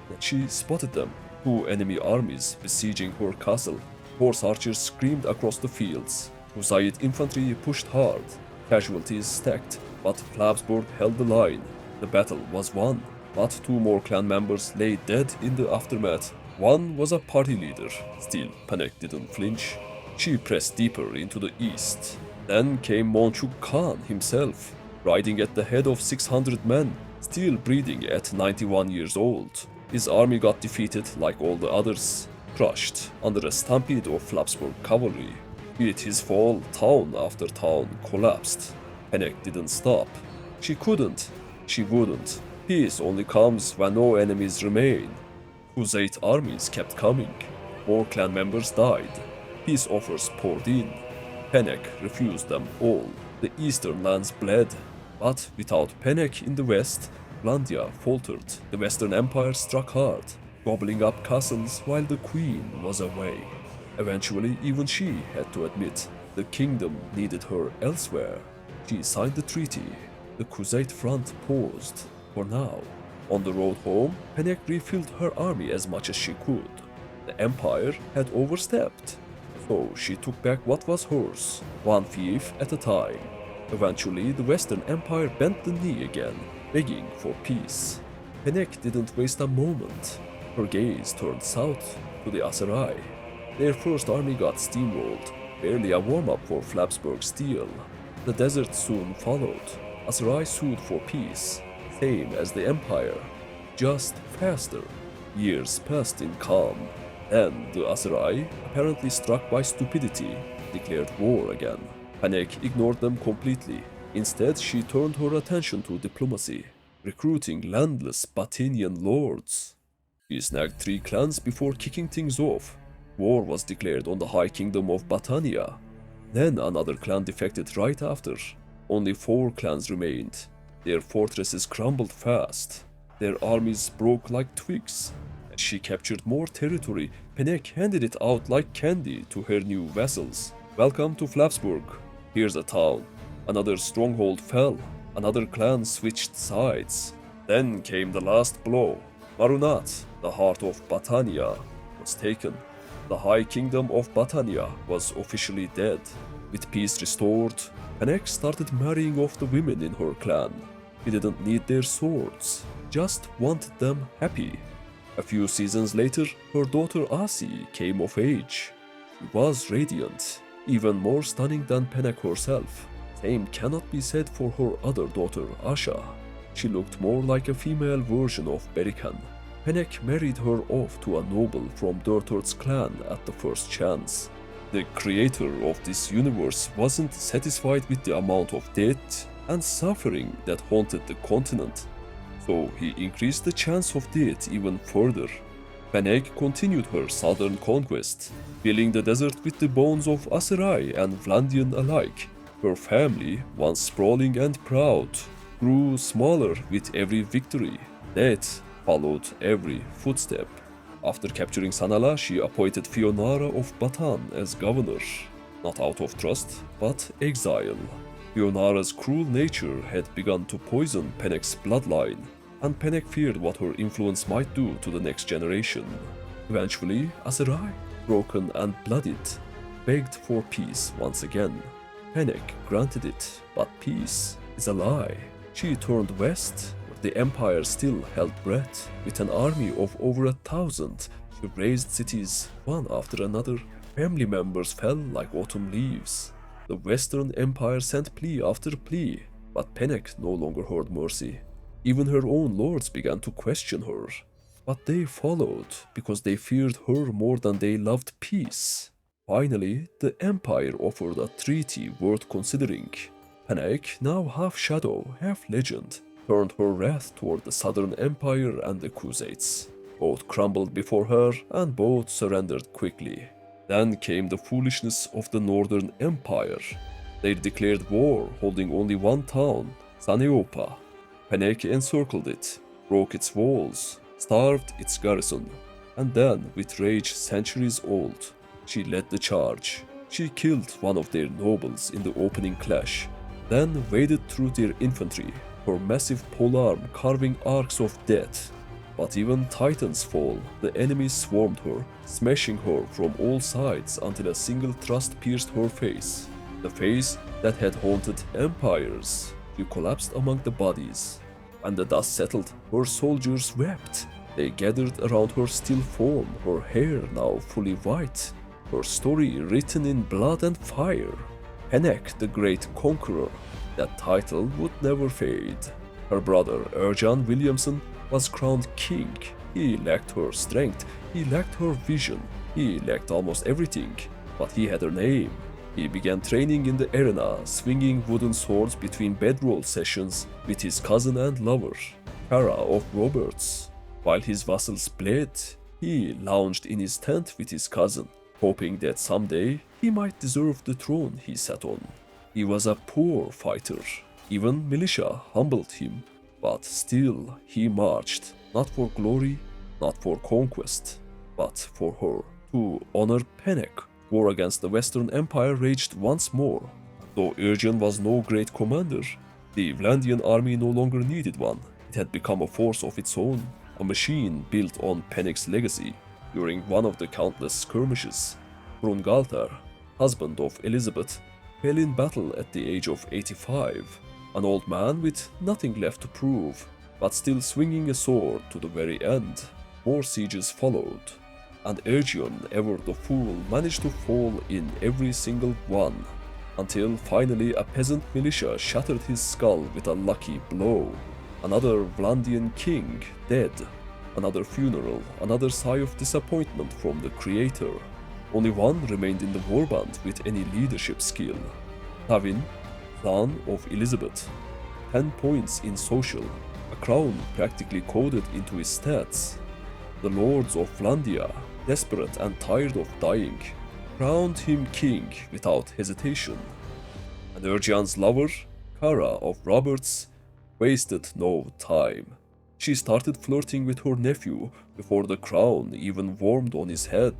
Speaker 1: and she spotted them. 2 enemy armies besieging her castle. Horse archers screamed across the fields. Khuzait infantry pushed hard. Casualties stacked, but Flabsburg held the line. The battle was won, but 2 more clan members lay dead in the aftermath. One was a party leader. Still, Pennek didn't flinch. She pressed deeper into the east. Then came Monchuk Khan himself, riding at the head of 600 men, still breathing at 91 years old. His army got defeated like all the others, crushed under a stampede of Flabsburg cavalry. With his fall, town after town collapsed. Pennek didn't stop. She couldn't. She wouldn't. Peace only comes when no enemies remain. Khuzait armies kept coming. More clan members died. Peace offers poured in. Pennek refused them all. The eastern lands bled. But without Pennek in the west, Vlandia faltered. The Western Empire struck hard, gobbling up castles while the queen was away. Eventually, even she had to admit the kingdom needed her elsewhere. She signed the treaty. The Khuzait front paused, for now. On the road home, Pennek refilled her army as much as she could. The empire had overstepped, so she took back what was hers, one fief at a time. Eventually, the Western Empire bent the knee again, begging for peace. Pennek didn't waste a moment. Her gaze turned south to the Aserai. Their first army got steamrolled, barely a warm-up for Flabsburg steel. The desert soon followed. Aserai sued for peace, same as the Empire, just faster. Years passed in calm. Then the Aserai, apparently struck by stupidity, declared war again. Pennek ignored them completely. Instead, she turned her attention to diplomacy, recruiting landless Batanian lords. She snagged 3 clans before kicking things off. War was declared on the High Kingdom of Batania. Then another clan defected right after. Only 4 clans remained. Their fortresses crumbled fast. Their armies broke like twigs. As she captured more territory, Pennek handed it out like candy to her new vassals. Welcome to Flabsburg. Here's a town. Another stronghold fell. Another clan switched sides. Then came the last blow. Marunat, the heart of Batania, was taken. The High Kingdom of Batania was officially dead. With peace restored, Pennek started marrying off the women in her clan. He didn't need their swords, just wanted them happy. A few seasons later, her daughter Asi came of age. She was radiant, even more stunning than Pennek herself. Same cannot be said for her other daughter Asha. She looked more like a female version of Berikan. Pennek married her off to a noble from Durturt's clan at the first chance. The creator of this universe wasn't satisfied with the amount of death and suffering that haunted the continent, so he increased the chance of death even further. Pennek continued her southern conquest, filling the desert with the bones of Aserai and Vlandian alike. Her family, once sprawling and proud, grew smaller with every victory. Death followed every footstep. After capturing Sanala, she appointed Fionara of Batan as governor, not out of trust, but exile. Fionara's cruel nature had begun to poison Pennek's bloodline, and Pennek feared what her influence might do to the next generation. Eventually, Aserai, broken and bloodied, begged for peace once again. Pennek granted it, but peace is a lie. She turned west, but The empire still held breath. With an army of over 1,000, she razed cities one after another. Family members fell like autumn leaves. The Western Empire sent plea after plea, but Pennek no longer heard mercy. Even her own lords began to question her. But they followed because they feared her more than they loved peace. Finally, the Empire offered a treaty worth considering. Pennek, now half shadow, half legend, turned her wrath toward the Southern Empire and the Khuzaits. Both crumbled before her and both surrendered quickly. Then came the foolishness of the Northern Empire. They declared war, holding only one town, Saneopa. Pennek encircled it, broke its walls, starved its garrison, and then, with rage centuries old, she led the charge. She killed one of their nobles in the opening clash, then waded through their infantry, her massive polearm carving arcs of death. But even titans fall, the enemy swarmed her, smashing her from all sides until a single thrust pierced her face. The face that had haunted empires. She collapsed among the bodies. When the dust settled, her soldiers wept. They gathered around her still form, her hair now fully white, her story written in blood and fire. Pennek, the great conqueror, that title would never fade. Her brother, Erjan Williamson, was crowned king. He lacked her strength, he lacked her vision, he lacked almost everything, but he had her name. He began training in the arena, swinging wooden swords between bedroll sessions with his cousin and lover, Kara of Roberts. While his vassals bled, he lounged in his tent with his cousin, hoping that someday he might deserve the throne he sat on. He was a poor fighter. Even militia humbled him, but still he marched, not for glory, not for conquest, but for her. To honor Pennek, war against the Western Empire raged once more. Though Erjan was no great commander, the Vlandian army no longer needed one. It had become a force of its own, a machine built on Pennek's legacy. During one of the countless skirmishes, Brungaltar, husband of Elizabeth, fell in battle at the age of 85, an old man with nothing left to prove, but still swinging a sword to the very end. More sieges followed, and Ergion, ever the fool, managed to fall in every single one, until finally a peasant militia shattered his skull with a lucky blow. Another Vlandian king dead, another funeral, another sigh of disappointment from the creator. Only one remained in the warband with any leadership skill. Tawin, son of Elizabeth. 10 points in social, a crown practically coded into his stats. The lords of Vlandia, desperate and tired of dying, crowned him king without hesitation. And Ergian's lover, Kara of Roberts, wasted no time. She started flirting with her nephew before the crown even warmed on his head.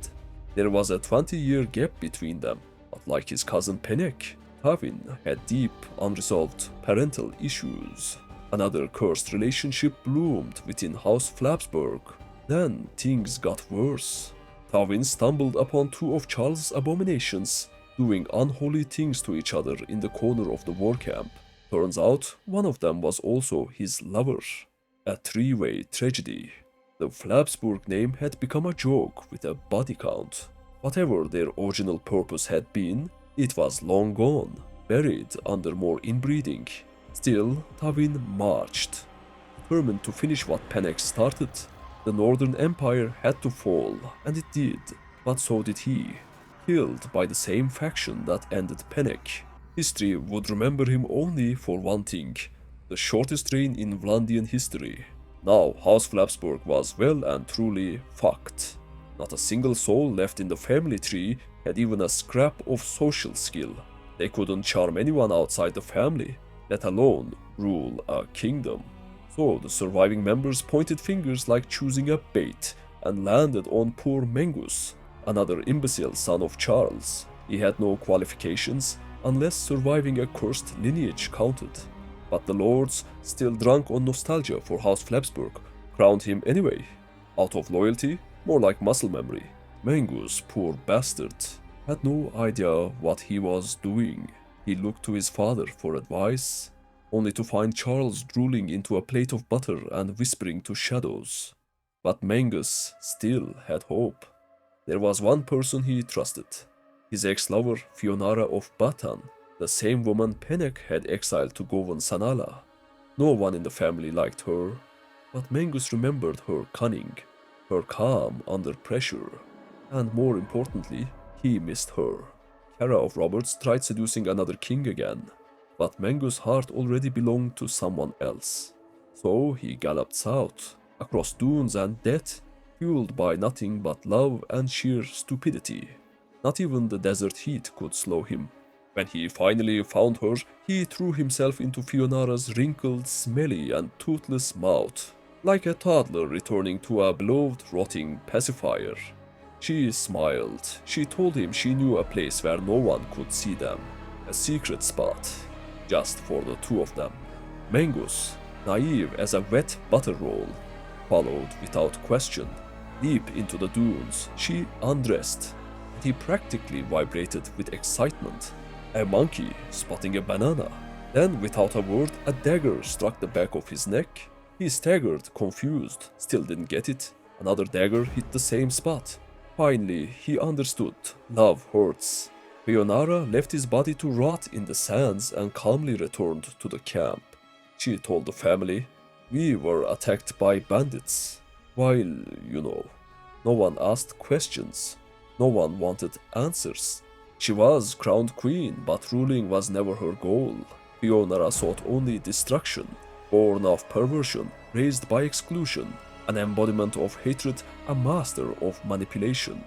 Speaker 1: There was a 20-year gap between them, but like his cousin Pennek, Tawin had deep, unresolved parental issues. Another cursed relationship bloomed within House Flabsburg. Then things got worse. Tawin stumbled upon 2 of Charles' abominations, doing unholy things to each other in the corner of the war camp. Turns out, one of them was also his lover. A 3-way tragedy. The Flabsburg name had become a joke with a body count. Whatever their original purpose had been, it was long gone, buried under more inbreeding. Still, Tawin marched, determined to finish what Pennek started. The Northern Empire had to fall, and it did, but so did he. Killed by the same faction that ended Pennek. History would remember him only for one thing: the shortest reign in Vlandian history. Now House Flabsburg was well and truly fucked. Not a single soul left in the family tree had even a scrap of social skill. They couldn't charm anyone outside the family, let alone rule a kingdom. So the surviving members pointed fingers like choosing a bait and landed on poor Mengus, another imbecile son of Charles. He had no qualifications unless surviving a cursed lineage counted. But the lords, still drunk on nostalgia for House Flabsburg, crowned him anyway. Out of loyalty, more like muscle memory. Mengus, poor bastard, had no idea what he was doing. He looked to his father for advice, only to find Charles drooling into a plate of butter and whispering to shadows. But Mangus still had hope. There was one person he trusted, his ex-lover Fionara of Batan, the same woman Pennek had exiled to Govan Sanala. No one in the family liked her, but Mangus remembered her cunning, her calm under pressure, and more importantly, he missed her. Kara of Roberts tried seducing another king again, but Mangus' heart already belonged to someone else. So he galloped south, across dunes and death, fueled by nothing but love and sheer stupidity. Not even the desert heat could slow him. When he finally found her, he threw himself into Fionara's wrinkled, smelly and toothless mouth, like a toddler returning to a beloved rotting pacifier. She smiled. She told him she knew a place where no one could see them, a secret spot, just for the two of them. Mangus, naive as a wet butter roll, followed without question. Deep into the dunes, she undressed, and he practically vibrated with excitement. A monkey spotting a banana. Then, without a word, a dagger struck the back of his neck. He staggered, confused, still didn't get it. Another dagger hit the same spot. Finally, he understood. Love hurts. Fionara left his body to rot in the sands and calmly returned to the camp. She told the family, "We were attacked by bandits." While, no one asked questions. No one wanted answers. She was crowned queen, but ruling was never her goal. Fionara sought only destruction, born of perversion, raised by exclusion, an embodiment of hatred, a master of manipulation.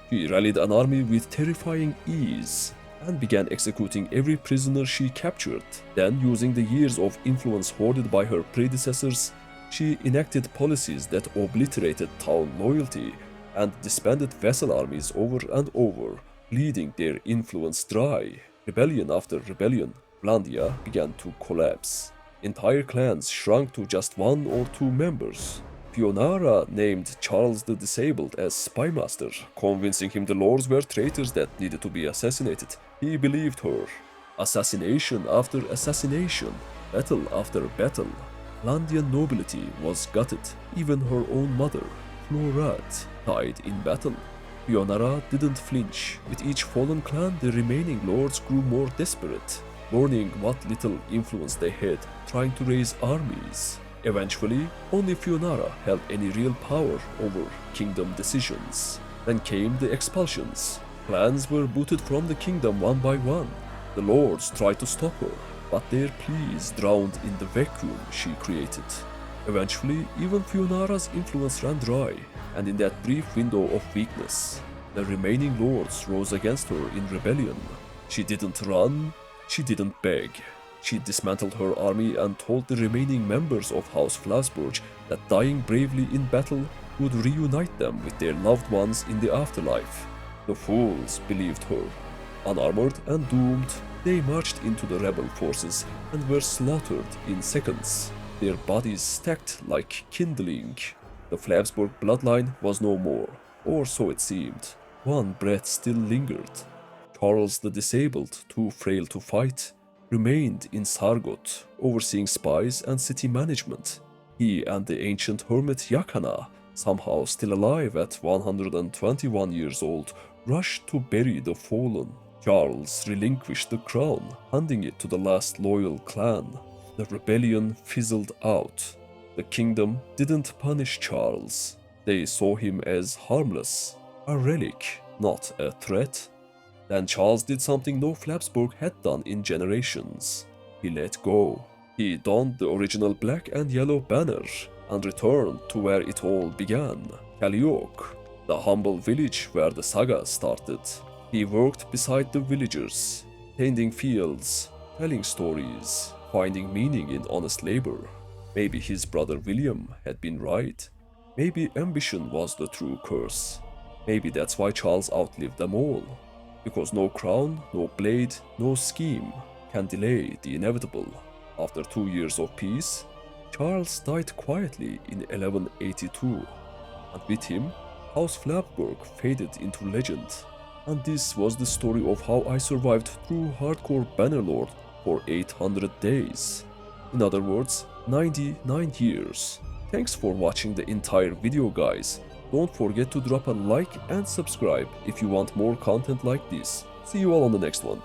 Speaker 1: She rallied an army with terrifying ease and began executing every prisoner she captured. Then, using the years of influence hoarded by her predecessors, she enacted policies that obliterated town loyalty and disbanded vassal armies over and over, bleeding their influence dry. Rebellion after rebellion, Blandia began to collapse. Entire clans shrunk to just one or two members. Fionara named Charles the Disabled as spymaster, convincing him the lords were traitors that needed to be assassinated. He believed her. Assassination after assassination, battle after battle. Landian nobility was gutted. Even her own mother, Florat, died in battle. Fionara didn't flinch. With each fallen clan, the remaining lords grew more desperate, learning what little influence they had, trying to raise armies. Eventually, only Fionara held any real power over kingdom decisions. Then came the expulsions. Clans were booted from the kingdom one by one. The lords tried to stop her, but their pleas drowned in the vacuum she created. Eventually, even Fionara's influence ran dry, and in that brief window of weakness, the remaining lords rose against her in rebellion. She didn't run, she didn't beg. She dismantled her army and told the remaining members of House Flabsburg that dying bravely in battle would reunite them with their loved ones in the afterlife. The fools believed her. Unarmored and doomed, they marched into the rebel forces and were slaughtered in seconds, their bodies stacked like kindling. The Flabsburg bloodline was no more, or so it seemed. One breath still lingered. Charles the Disabled, too frail to fight, remained in Sargot, overseeing spies and city management. He and the ancient hermit Yakana, somehow still alive at 121 years old, rushed to bury the fallen. Charles relinquished the crown, handing it to the last loyal clan. The rebellion fizzled out. The kingdom didn't punish Charles. They saw him as harmless, a relic, not a threat. Then Charles did something no Flabsburg had done in generations. He let go. He donned the original black and yellow banner and returned to where it all began, Kaliok, the humble village where the saga started. He worked beside the villagers, tending fields, telling stories, finding meaning in honest labor. Maybe his brother William had been right. Maybe ambition was the true curse. Maybe that's why Charles outlived them all. Because no crown, no blade, no scheme can delay the inevitable. After 2 years of peace, Charles died quietly in 1182, and with him, House Flabsburg faded into legend. And this was the story of how I survived True Hardcore Bannerlord for 800 days. In other words, 99 years. Thanks for watching the entire video, guys. Don't forget to drop a like and subscribe if you want more content like this. See you all on the next one.